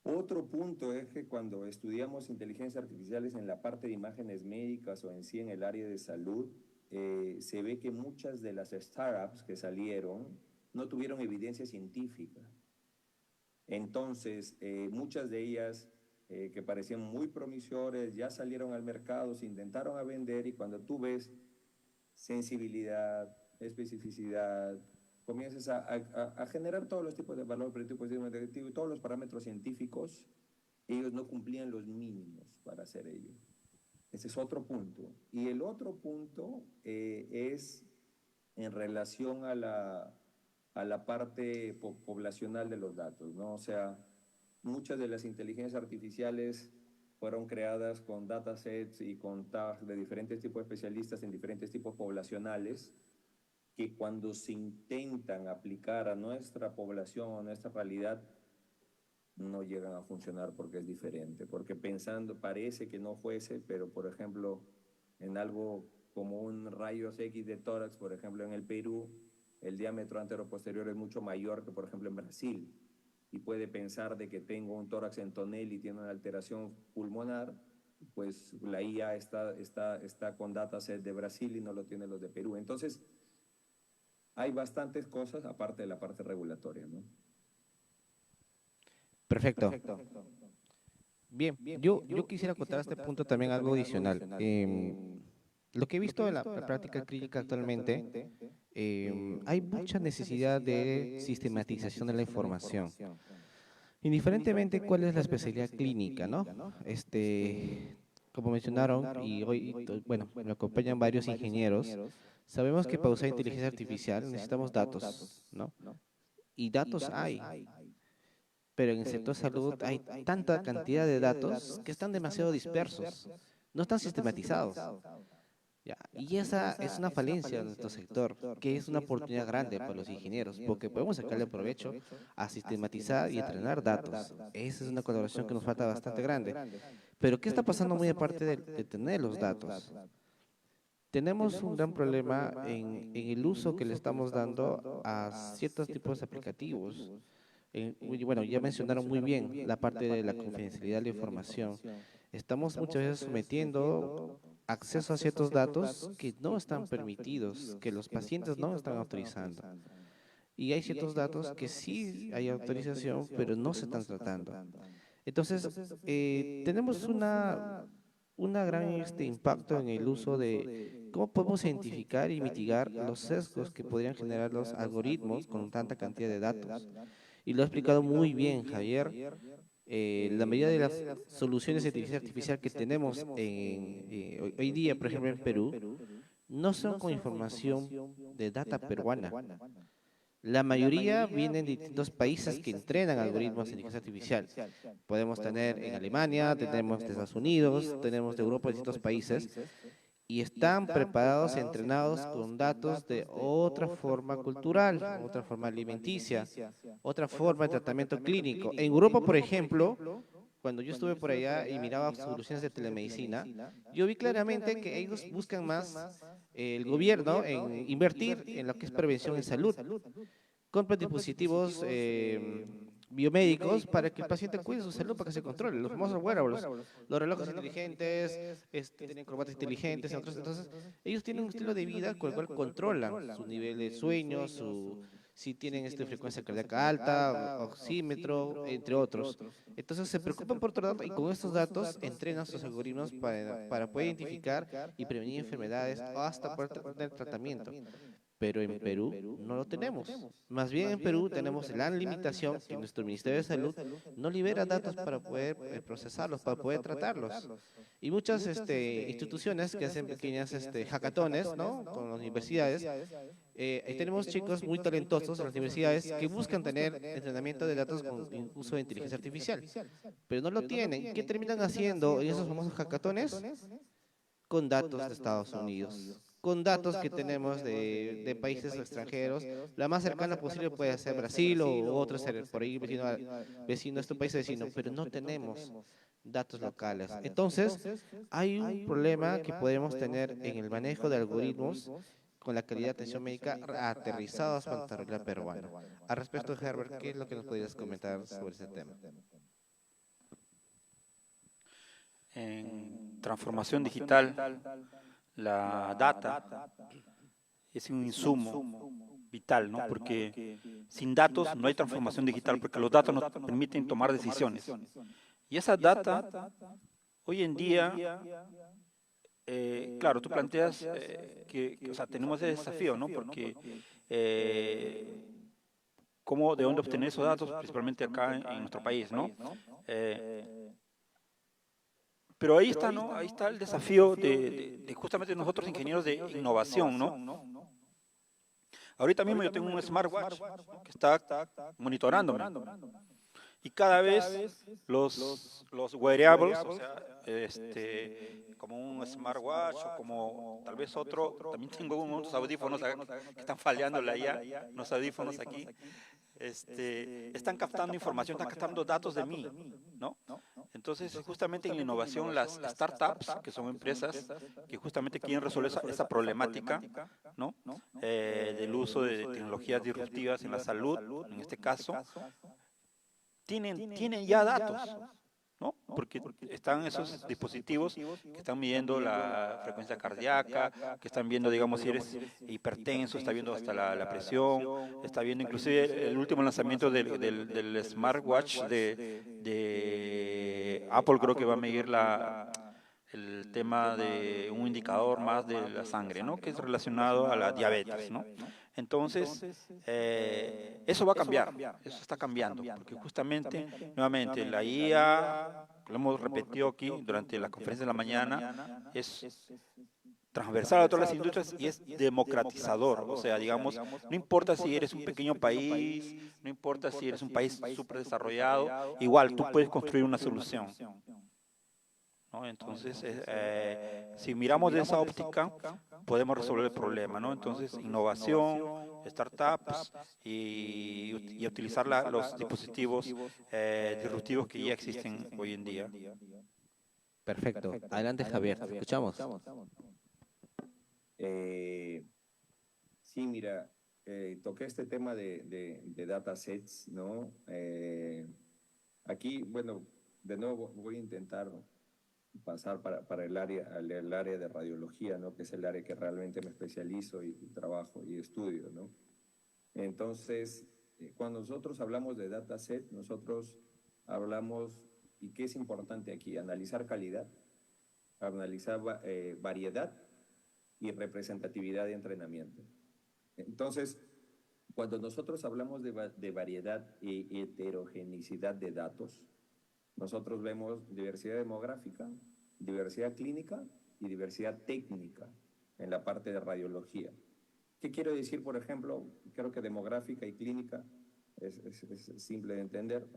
Otro punto es que cuando estudiamos inteligencias artificiales en la parte de imágenes médicas o en sí en el área de salud, se ve que muchas de las startups que salieron no tuvieron evidencia científica. Entonces, muchas de ellas que parecían muy promisores ya salieron al mercado, se intentaron a vender, y cuando tú ves sensibilidad, especificidad, comienzas a generar todos los tipos de valor predictivo, positivo, negativo y todos los parámetros científicos, ellos no cumplían los mínimos para hacer ello. Ese es otro punto. Y el otro punto es en relación a la parte poblacional de los datos, ¿no? O sea, muchas de las inteligencias artificiales fueron creadas con datasets y con tags de diferentes tipos de especialistas en diferentes tipos poblacionales, que cuando se intentan aplicar a nuestra población, a nuestra realidad, no llegan a funcionar porque es diferente. Porque pensando, parece que no fuese, pero por ejemplo, en algo como un rayos X de tórax, por ejemplo, en el Perú, el diámetro anteroposterior es mucho mayor que, por ejemplo, en Brasil. Y puede pensar de que tengo un tórax en tonel y tiene una alteración pulmonar, pues la IA está con dataset de Brasil y no lo tienen los de Perú. Entonces, hay bastantes cosas aparte de la parte regulatoria, ¿no? Perfecto. Bien, yo quisiera acotar a este punto también algo adicional. Lo que he visto en la práctica clínica actualmente, hay mucha necesidad de sistematización de la información. Indiferentemente cuál es la especialidad clínica, ¿no? Como mencionaron, y hoy, bueno, me acompañan varios ingenieros, sabemos que para usar inteligencia artificial necesitamos datos, ¿no? Y datos hay, pero en el sector salud hay tanta cantidad de datos que están demasiado dispersos, no están sistematizados. Ya, y esa es una falencia de nuestro sector, que es una oportunidad grande para los ingenieros, porque podemos sacarle provecho a sistematizar y entrenar datos. Esa es una colaboración que nos falta bastante grande. Pero ¿qué está pasando muy aparte de tener los datos? Tenemos un gran problema en el uso que le estamos dando a ciertos tipos de aplicativos. Y bueno, ya mencionaron muy bien la parte de la confidencialidad de la información. Estamos muchas veces sometiendo acceso a ciertos datos que no están permitidos, que los pacientes no están autorizando. y hay ciertos datos que sí hay autorización, pero no se están tratando. Entonces, tenemos una gran impacto en el uso de cómo podemos identificar y mitigar los sesgos que podrían generar los algoritmos con tanta cantidad de datos. Y lo ha explicado muy bien Javier. La mayoría de las soluciones de inteligencia artificial que tenemos hoy día, por ejemplo en Perú, no son con información de data peruana. La mayoría vienen de distintos países que entrenan algoritmos de inteligencia artificial. Podemos tener en Alemania, tenemos de Estados Unidos, tenemos de Europa, de distintos países, y están preparados, entrenados con datos de otra forma cultural, otra forma alimenticia, otra forma de tratamiento clínico. En Europa, por ejemplo, cuando yo estuve por allá y miraba soluciones de telemedicina, yo vi claramente que ellos buscan más el gobierno en invertir en lo que es prevención en salud. Compran dispositivos biomédicos para que el paciente cuide su salud, para que se controle, los famosos wearables, los relojes inteligentes, tienen corbatas inteligentes, entonces ellos tienen un estilo de vida con el cual controlan su nivel de sueño, si tienen frecuencia cardíaca alta, oxímetro, entre otros. Entonces se preocupan por otro dato y con estos datos entrenan sus algoritmos para poder identificar y prevenir enfermedades hasta poder tener tratamiento. Pero en Perú no lo tenemos. Más bien en Perú tenemos la limitación que nuestro Ministerio de Salud no libera datos para poder procesarlos, para poder tratarlos. Y muchas instituciones que hacen pequeñas hackatones, ¿no? Con las universidades, tenemos chicos muy talentosos en las universidades que buscan tener entrenamiento de datos con uso de inteligencia artificial, pero no lo tienen. ¿Qué terminan haciendo en esos famosos hackatones? Con datos de Estados Unidos, con datos que tenemos de países extranjeros. La más cercana posible puede ser Brasil o otros por ahí vecino a este país vecino, pero no tenemos datos locales. Entonces, hay un problema que podemos tener en el manejo de algoritmos con la calidad de atención médica aterrizados para nuestra realidad peruana. Al respecto, Herbert, ¿qué es lo que nos podrías comentar sobre ese tema? En transformación digital, la data es un insumo vital, ¿no? Porque sin datos no hay transformación digital, porque los datos nos permiten tomar decisiones. Y esa data, hoy en día, claro, tú planteas o sea, tenemos ese desafío, ¿no? Porque ¿cómo, de dónde obtener esos datos? Principalmente acá en nuestro país, ¿no? Pero ahí está, ¿no? Ahí está el desafío de justamente nosotros ingenieros de innovación, ¿no? Ahorita mismo yo tengo un smartwatch que está monitorándome. Y cada vez los wearables, o sea, como un smartwatch o como tal vez otro, también tengo unos audífonos que están fallando ya, unos audífonos aquí, están captando información, están captando datos de mí, ¿no? Entonces, justamente en la innovación, las startups, que son empresas que justamente quieren resolver esa problemática, ¿no? Del uso de tecnologías disruptivas en la salud, en este caso, tienen ya datos, ¿no? Porque están esos dispositivos que están midiendo la frecuencia cardíaca, que están viendo, digamos, si eres hipertenso, está viendo hasta la presión, está viendo inclusive el último lanzamiento del smartwatch de Apple, creo que va a medir el tema de un indicador más de la sangre, ¿no? Que es relacionado a la diabetes, ¿no? Entonces, eso va a cambiar, eso está cambiando, porque justamente, nuevamente, la IA, lo hemos repetido aquí durante la conferencia de la mañana, es transversal a todas las industrias y es democratizador, o sea, digamos, no importa si eres un pequeño país, no importa si eres un país súper desarrollado, igual tú puedes construir una solución, ¿no? Entonces, si miramos de esa óptica, podemos resolver el problema, ¿no? Entonces, innovación, startups y utilizar los dispositivos disruptivos que ya existen hoy en día. Perfecto. Adelante, Javier, te escuchamos. Sí, mira, toqué este tema de datasets, ¿no? Aquí, bueno, de nuevo voy a intentar pasar para el área de radiología, ¿no? Que es el área que realmente me especializo y trabajo y estudio, ¿no? Entonces, cuando nosotros hablamos de dataset, nosotros hablamos, ¿y qué es importante aquí? Analizar calidad, analizar variedad y representatividad de entrenamiento. Entonces, cuando nosotros hablamos de variedad y heterogeneidad de datos, nosotros vemos diversidad demográfica, diversidad clínica y diversidad técnica en la parte de radiología. ¿Qué quiero decir, por ejemplo? Creo que demográfica y clínica es simple de entender,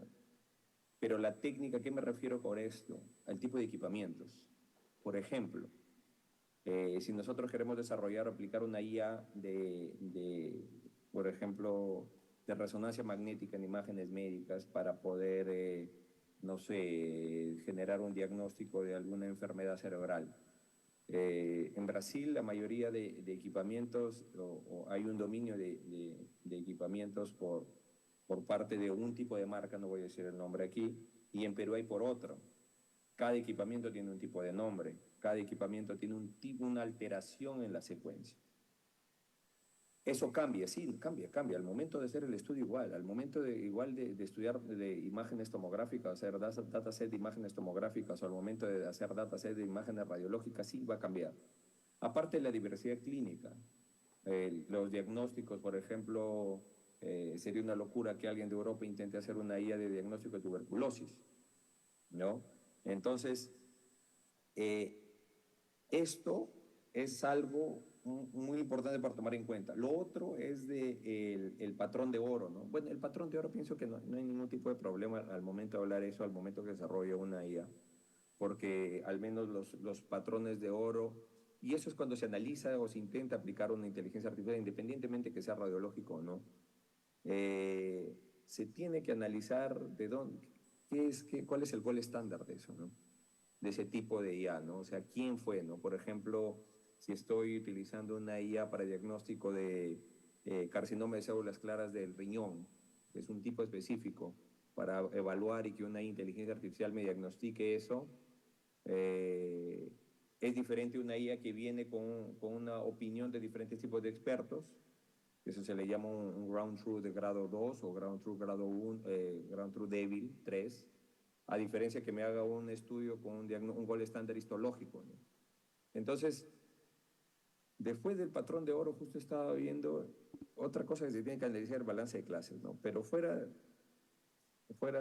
pero la técnica, ¿a qué me refiero con esto? Al tipo de equipamientos. Por ejemplo, si nosotros queremos desarrollar o aplicar una IA por ejemplo, de resonancia magnética en imágenes médicas para poder, no sé, generar un diagnóstico de alguna enfermedad cerebral. En Brasil la mayoría de equipamientos, o hay un dominio de equipamientos por parte de un tipo de marca, no voy a decir el nombre aquí, y en Perú hay por otro. Cada equipamiento tiene un tipo de nombre, cada equipamiento tiene una alteración en la secuencia. Eso cambia, sí, cambia. Al momento de hacer el estudio igual, al momento de estudiar de imágenes tomográficas, hacer dataset de imágenes tomográficas, o al momento de hacer dataset de imágenes radiológicas, sí va a cambiar. Aparte de la diversidad clínica, los diagnósticos, por ejemplo, sería una locura que alguien de Europa intente hacer una IA de diagnóstico de tuberculosis, ¿no? Entonces, esto es algo muy importante para tomar en cuenta. Lo otro es el patrón de oro, ¿no? Bueno, el patrón de oro pienso que no hay ningún tipo de problema al momento de hablar eso, al momento que desarrolla una IA, porque al menos los patrones de oro, y eso es cuando se analiza o se intenta aplicar una inteligencia artificial, independientemente que sea radiológico o no, se tiene que analizar de dónde, cuál es el gol estándar de eso, ¿no? De ese tipo de IA, ¿no? O sea, ¿quién fue, no? Por ejemplo, si estoy utilizando una IA para diagnóstico de carcinoma de células claras del riñón, que es un tipo específico, para evaluar y que una inteligencia artificial me diagnostique eso, es diferente una IA que viene con una opinión de diferentes tipos de expertos. Eso se le llama un ground truth de grado 2 o ground truth grado 1, ground truth débil 3, a diferencia que me haga un estudio con un gol estándar histológico, ¿no? Entonces, después del patrón de oro, justo estaba viendo otra cosa que se tiene que analizar, el balance de clases, ¿no? Pero fuera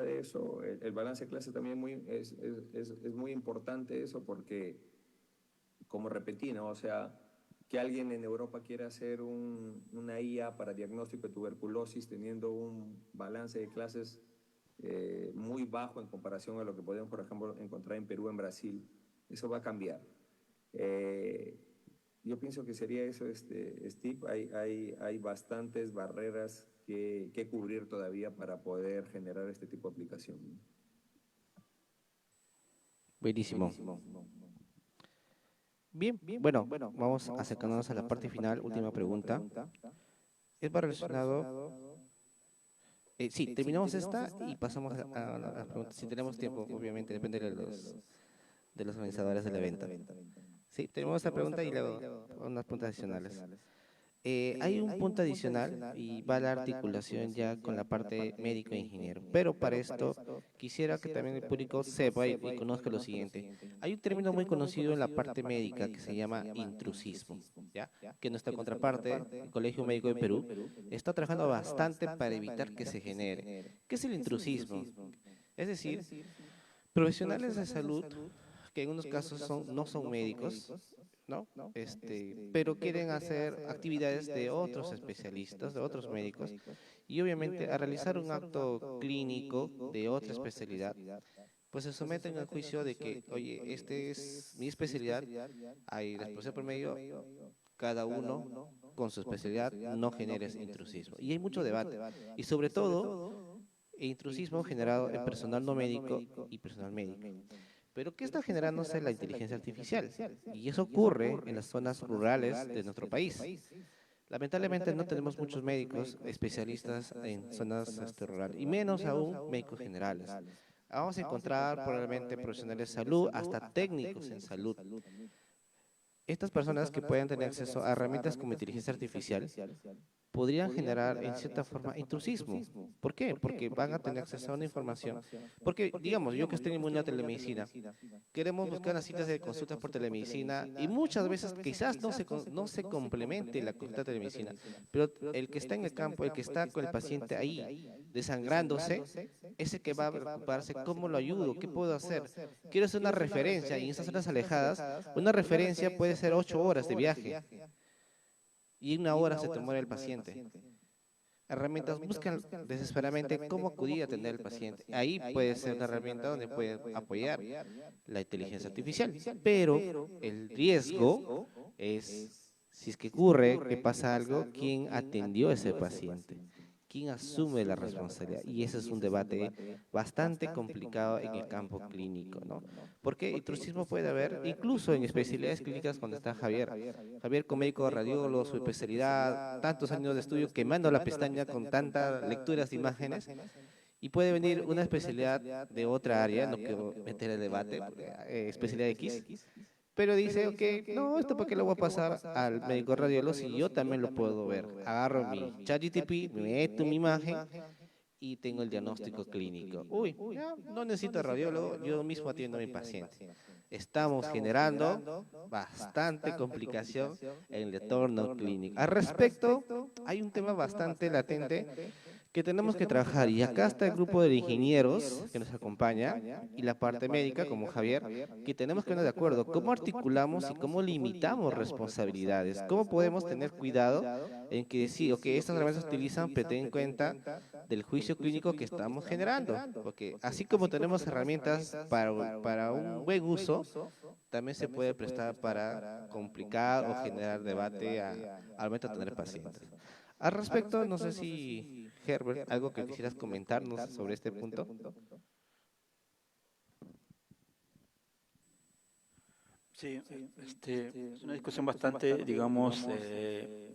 de eso, el balance de clases también es muy importante eso, porque, como repetí, ¿no? O sea, que alguien en Europa quiera hacer una IA para diagnóstico de tuberculosis teniendo un balance de clases muy bajo en comparación a lo que podemos, por ejemplo, encontrar en Perú, en Brasil, eso va a cambiar. Yo pienso que sería eso, Steve. Hay bastantes barreras que cubrir todavía para poder generar este tipo de aplicación. Buenísimo. Bien, bueno, vamos acercándonos a la parte final. Última pregunta. Es más relacionado. Sí, terminamos esta y pasamos a las preguntas. Si tenemos tiempo, obviamente, depende de los organizadores del evento. Sí, tenemos esta pregunta y luego unas preguntas adicionales. Hay un punto adicional y va la articulación ya con la parte médico e ingeniero. Pero para esto quisiera que también el público sepa y conozca lo siguiente. Hay un término muy conocido en la parte médica que se llama intrusismo, ¿ya? Que nuestra contraparte, el Colegio Médico de Perú, está trabajando bastante para evitar que se genere. ¿Qué es el intrusismo? Es decir, profesionales de salud que en unos casos no son médicos, ¿no? Pero quieren hacer actividades de otros especialistas, de otros médicos, y obviamente al realizar un acto clínico de otra especialidad, pues se someten al juicio de que, oye, este es mi especialidad, hay responsabilidad por medio, cada uno con su especialidad, no generes intrusismo. Y hay mucho debate, y sobre todo, intrusismo generado en personal no médico y personal médico. Pero ¿qué está generándose la inteligencia artificial? Y eso ocurre en las zonas rurales de nuestro país. Lamentablemente no tenemos muchos médicos especialistas en zonas rurales, y menos aún médicos generales. Vamos a encontrar probablemente profesionales de salud, hasta técnicos en salud. Estas personas que pueden tener acceso a herramientas como inteligencia artificial podrían generar en cierta forma intrusismo. ¿Por qué? Porque van a tener acceso a una información. Porque, digamos, yo que estoy en una telemedicina, queremos buscar las citas de consultas por telemedicina y muchas veces quizás no se complemente la consulta de telemedicina, pero el que está en el campo, el que está con el paciente ahí desangrándose, ese que va a preocuparse, ¿cómo lo ayudo? ¿Qué puedo hacer? Quiero hacer una referencia y en esas zonas alejadas, una referencia puede ser 8 horas de viaje y 1 hora se te muere el paciente. Herramientas buscan desesperadamente cómo acudir a atender al paciente. Ahí puede ser una herramienta donde puede apoyar la inteligencia artificial, pero el riesgo es, si es que ocurre, que pasa algo, ¿quién atendió a ese paciente? ¿Quién asume la responsabilidad? Y ese es un debate bastante complicado en el campo clínico, ¿no? Porque intrusismo puede haber, incluso en especialidades clínicas cuando está Javier. Javier, como médico radiólogo, su especialidad, tantos años de estudio, quemando la pestaña con tantas lecturas de imágenes, y puede venir una especialidad de otra área, no quiero meter el debate, especialidad X, pero dice, ok, no, esto para qué lo voy a pasar al médico radiólogo si yo también lo puedo ver. Agarro mi ChatGPT, me meto mi imagen y tengo el diagnóstico clínico. Uy, ya, no necesito radiólogo, yo mismo atiendo a mi paciente. Estamos generando bastante complicación en el entorno clínico. Al respecto, hay un tema bastante latente que tenemos que trabajar, y acá está el grupo de ingenieros que nos acompaña y la parte médica como Javier, que tenemos que poner de acuerdo cómo articulamos y cómo limitamos responsabilidades, cómo podemos tener cuidado en que sí, ok, estas herramientas se utilizan, pero ten en cuenta del juicio clínico que estamos generando, porque así como tenemos herramientas para un buen uso, también se puede prestar para complicar o generar debate al momento de tener pacientes. Al respecto, no sé si, Herbert, algo que quisieras comentarnos sobre este punto. Sí, es una discusión bastante, digamos, desde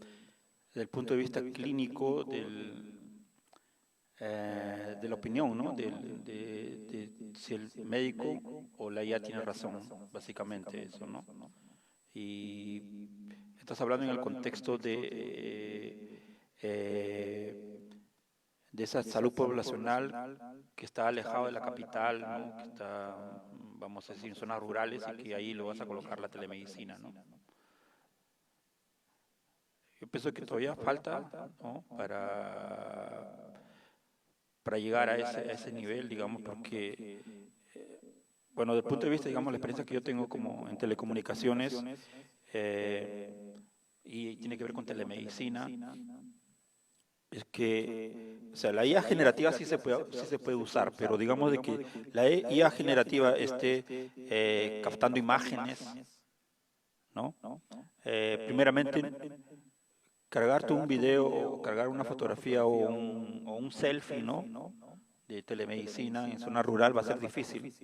el punto de vista clínico de la opinión, ¿no? De si el médico o la IA tiene razón, básicamente eso, ¿no? Y estás hablando en el contexto de esa salud poblacional que está alejado de la capital, ¿no? Que está, vamos a decir, en zonas rurales y que ahí lo vas a colocar la telemedicina, ¿no? Yo pienso que todavía falta, ¿no? Para llegar a ese nivel, digamos, porque, bueno, desde el punto de vista, digamos, la experiencia que yo tengo como en telecomunicaciones, y tiene que ver con telemedicina, es que, o sea, la IA generativa sí se puede usar, pero digamos de que la IA generativa esté captando imágenes, ¿no? Primeramente, cargar tú un video o cargar una fotografía o un selfie, ¿no? De telemedicina en zona rural va a ser difícil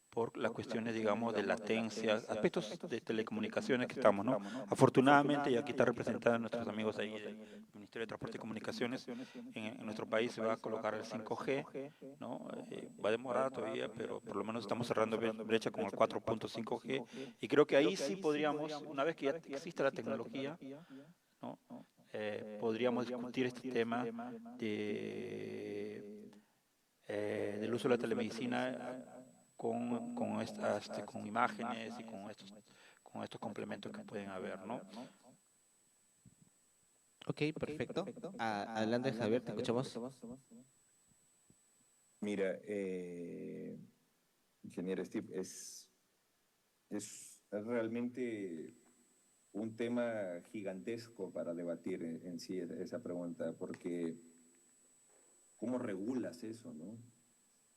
por las cuestiones, digamos, de latencia, aspectos de telecomunicaciones que estamos, ¿no? Afortunadamente, y aquí está representada nuestros amigos ahí del Ministerio de Transporte y Comunicaciones, en nuestro país se va a colocar el 5G, ¿no? Va a demorar todavía, pero por lo menos estamos cerrando brecha con el 4.5G, y creo que ahí sí podríamos, una vez que ya exista la tecnología, ¿no? Podríamos discutir este tema del uso de la telemedicina con imágenes y con estos complementos que pueden haber, ¿no? Ok, perfecto. Adelante, Javier, te escuchamos. Mira, ingeniero Steve, es realmente un tema gigantesco para debatir en sí esa pregunta, porque ¿cómo regulas eso, no?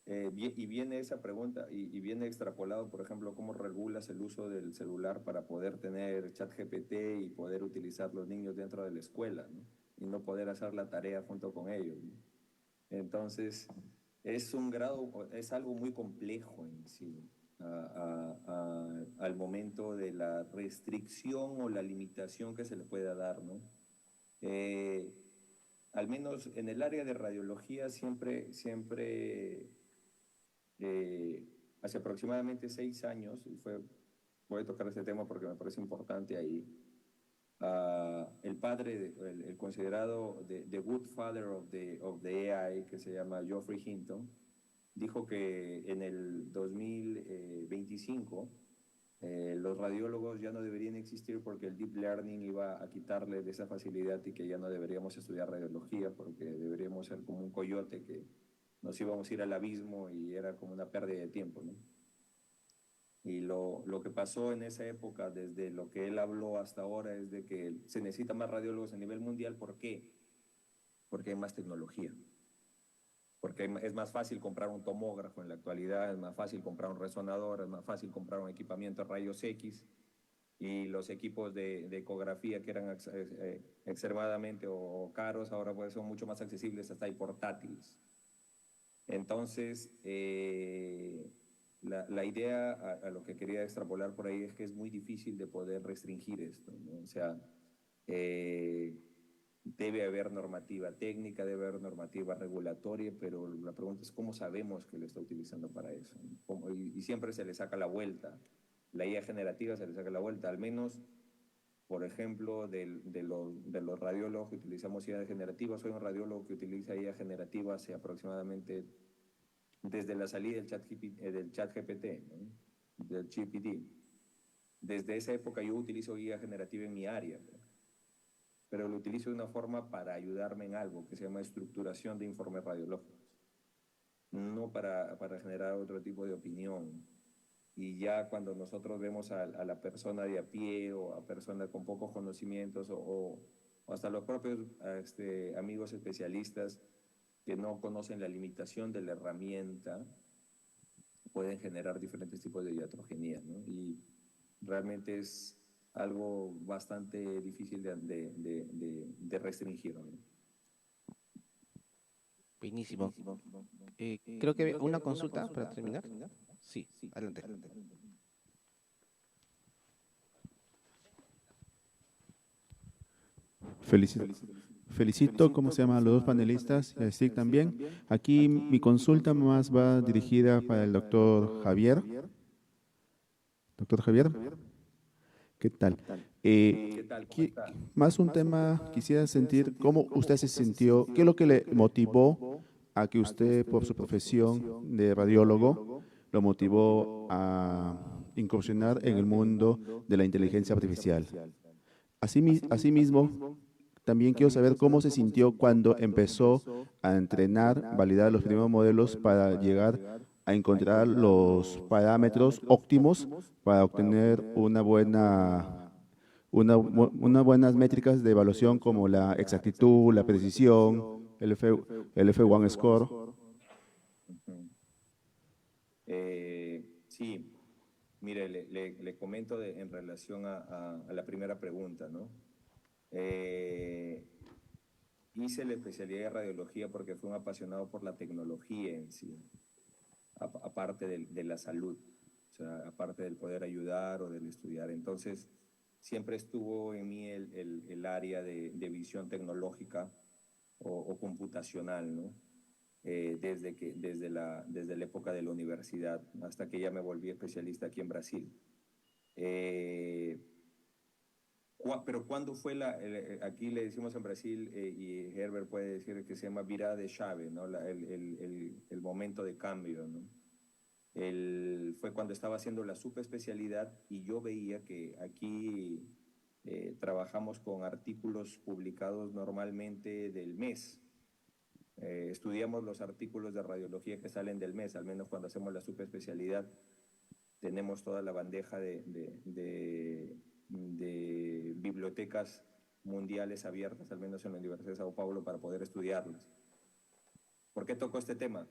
Y viene esa pregunta, y viene extrapolado, por ejemplo, ¿cómo regulas el uso del celular para poder tener ChatGPT y poder utilizar los niños dentro de la escuela, ¿no? Y no poder hacer la tarea junto con ellos, ¿no? Entonces, es algo muy complejo en sí, al momento de la restricción o la limitación que se le pueda dar, ¿no? Al menos en el área de radiología siempre hace aproximadamente 6 años, voy a tocar este tema porque me parece importante ahí, el padre, el considerado the good father of the AI, que se llama Geoffrey Hinton, dijo que en el 2025 los radiólogos ya no deberían existir porque el deep learning iba a quitarle de esa facilidad y que ya no deberíamos estudiar radiología porque deberíamos ser como un coyote que nos íbamos a ir al abismo y era como una pérdida de tiempo, ¿no? Y lo que pasó en esa época, desde lo que él habló hasta ahora, es de que se necesita más radiólogos a nivel mundial. ¿Por qué? Porque hay más tecnología. Porque es más fácil comprar un tomógrafo en la actualidad, es más fácil comprar un resonador, es más fácil comprar un equipamiento de rayos X, y los equipos de ecografía que eran extremadamente o caros, ahora pues son mucho más accesibles, hasta hay portátiles. Entonces, la idea a lo que quería extrapolar por ahí es que es muy difícil de poder restringir esto, ¿no? O sea, debe haber normativa técnica, debe haber normativa regulatoria, pero la pregunta es cómo sabemos que lo está utilizando para eso, ¿no? Y siempre se le saca la vuelta. La IA generativa se le saca la vuelta, al menos, por ejemplo, de los radiólogos que utilizamos IA generativa. Soy un radiólogo que utiliza IA generativa hace aproximadamente desde la salida del chat GPT, ¿no? Del GPT. Desde esa época yo utilizo guía generativa en mi área, ¿no? Pero lo utilizo de una forma para ayudarme en algo que se llama estructuración de informes radiológicos, no para generar otro tipo de opinión. Y ya cuando nosotros vemos a la persona de a pie o a personas con pocos conocimientos o hasta los propios amigos especialistas que no conocen la limitación de la herramienta, pueden generar diferentes tipos de iatrogenía, ¿no? Y realmente es algo bastante difícil de restringir, ¿no? Buenísimo. Creo que una consulta para terminar. Sí, adelante. Felicito, ¿cómo se llama? A los dos panelistas y a SIC también. Aquí mi consulta más va dirigida para el doctor Javier. Doctor Javier, ¿qué tal? Más un tema, quisiera sentir cómo usted se sintió, qué es lo que le motivó a que usted, por su profesión de radiólogo, lo motivó a incursionar en el mundo de la inteligencia artificial. Asimismo, también quiero saber cómo se sintió cuando empezó a entrenar, validar los primeros modelos para llegar a encontrar los parámetros óptimos para obtener unas buenas métricas de evaluación como la exactitud, la precisión, el F1 score. Sí, mire, le comento en relación a la primera pregunta, ¿no? Hice la especialidad de radiología porque fui un apasionado por la tecnología en sí, aparte de la salud, o sea, aparte del poder ayudar o del estudiar. Entonces, siempre estuvo en mí el área de visión tecnológica o computacional, ¿no? Desde la época de la universidad, hasta que ya me volví especialista aquí en Brasil. Pero ¿cuándo fue aquí le decimos en Brasil, y Herbert puede decir que se llama virada de chave, ¿no? El momento de cambio, ¿no? Fue cuando estaba haciendo la subespecialidad y yo veía que aquí trabajamos con artículos publicados normalmente del mes. Estudiamos los artículos de radiología que salen del mes, al menos cuando hacemos la subespecialidad. Tenemos toda la bandeja de bibliotecas mundiales abiertas, al menos en la Universidad de Sao Paulo, para poder estudiarlas. ¿Por qué tocó este tema?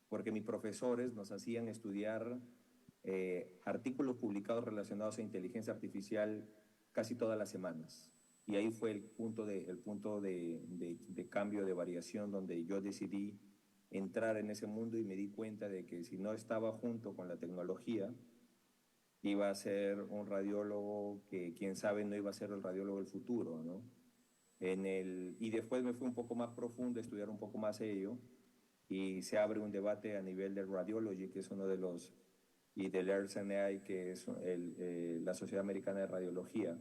Porque mis profesores nos hacían estudiar artículos publicados relacionados a inteligencia artificial casi todas las semanas. Y ahí fue el punto de cambio, de variación, donde yo decidí entrar en ese mundo y me di cuenta de que si no estaba junto con la tecnología, iba a ser un radiólogo que, quién sabe, no iba a ser el radiólogo del futuro, ¿no? Y después me fui un poco más profundo a estudiar un poco más ello, y se abre un debate a nivel del Radiology, que es uno de los, y del RSNI, que es la Sociedad Americana de Radiología,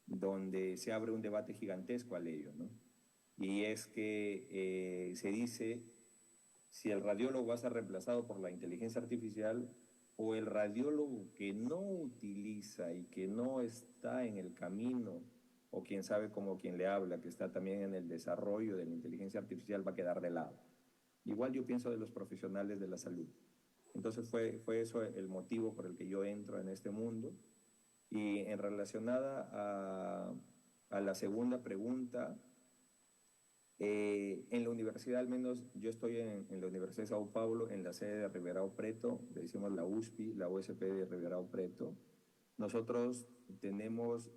donde se abre un debate gigantesco al ello, ¿no? Y es que se dice si el radiólogo va a ser reemplazado por la inteligencia artificial o el radiólogo que no utiliza y que no está en el camino, o quién sabe como quien le habla, que está también en el desarrollo de la inteligencia artificial, va a quedar de lado. Igual yo pienso de los profesionales de la salud. Entonces fue eso el motivo por el que yo entro en este mundo. Y en relacionada a la segunda pregunta, en la universidad, al menos yo estoy en la Universidad de Sao Paulo, en la sede de Ribeirão Preto, le decimos la USP, la USP de Ribeirão Preto. Nosotros tenemos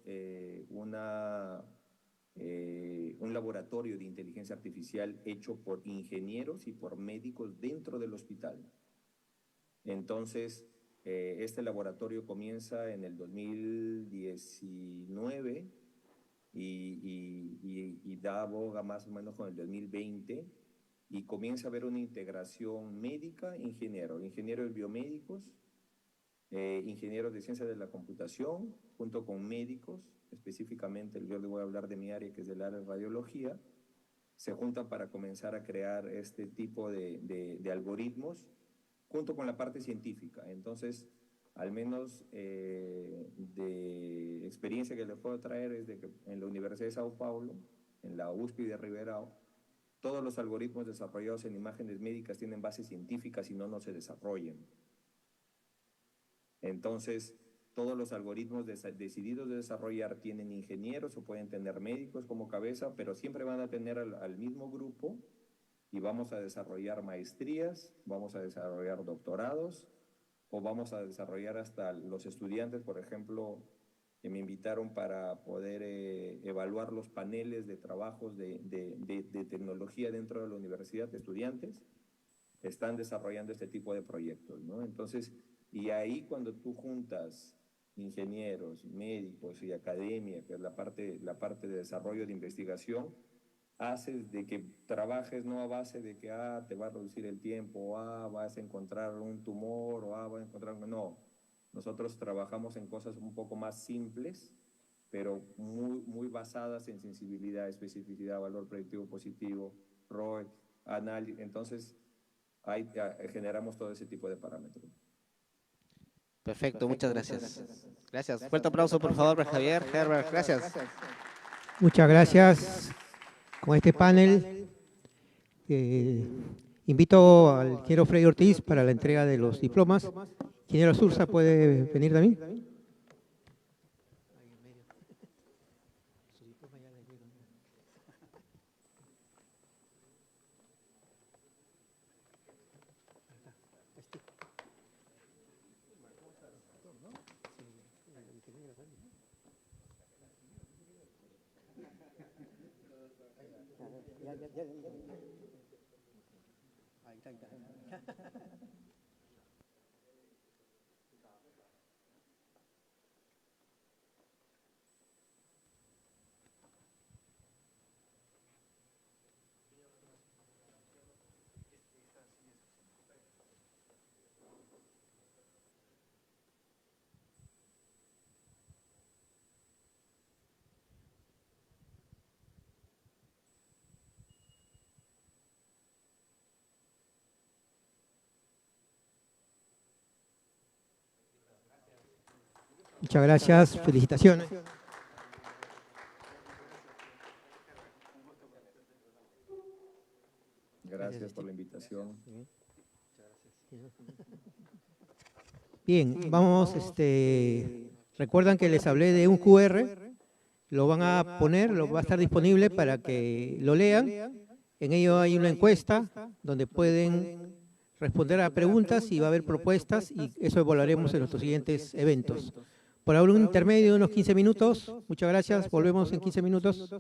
un laboratorio de inteligencia artificial hecho por ingenieros y por médicos dentro del hospital. Entonces, este laboratorio comienza en el 2019 y da boga más o menos con el 2020 y comienza a haber una integración médica, ingenieros biomédicos, ingenieros de ciencias de la computación, junto con médicos, específicamente yo le voy a hablar de mi área, que es el área de radiología, se juntan para comenzar a crear este tipo de algoritmos, junto con la parte científica. Entonces, al menos de experiencia que les puedo traer es de que en la Universidad de Sao Paulo, en la USP de Ribeirão, todos los algoritmos desarrollados en imágenes médicas tienen bases científicas y no se desarrollan. Entonces, todos los algoritmos decididos de desarrollar tienen ingenieros o pueden tener médicos como cabeza, pero siempre van a tener al mismo grupo y vamos a desarrollar maestrías, vamos a desarrollar doctorados o vamos a desarrollar hasta los estudiantes, por ejemplo, que me invitaron para poder evaluar los paneles de trabajos de tecnología dentro de la universidad, de estudiantes, están desarrollando este tipo de proyectos, ¿no? Entonces, y ahí cuando tú juntas ingenieros, médicos y academia, que es la parte de desarrollo de investigación, haces de que trabajes no a base de que te va a reducir el tiempo, vas a encontrar un tumor, vas a encontrar... No, nosotros trabajamos en cosas un poco más simples, pero muy basadas en sensibilidad, especificidad, valor predictivo positivo, ROE, análisis. Entonces, ahí generamos todo ese tipo de parámetros. Perfecto, muchas gracias. Gracias. Fuerte aplauso, por favor, para Javier, Herbert. Gracias. Muchas gracias. Con este panel, invito al ingeniero Freddy Ortiz para la entrega de los diplomas. Ingeniero Sursa, ¿puede venir también? Muchas gracias, felicitaciones. Gracias por la invitación. Bien, vamos, recuerdan que les hablé de un QR, lo van a poner, lo va a estar disponible para que lo lean. En ello hay una encuesta donde pueden responder a preguntas y va a haber propuestas y eso evaluaremos en nuestros siguientes eventos. Por ahora un intermedio de unos 15 minutos. Muchas gracias. Volvemos en 15 minutos.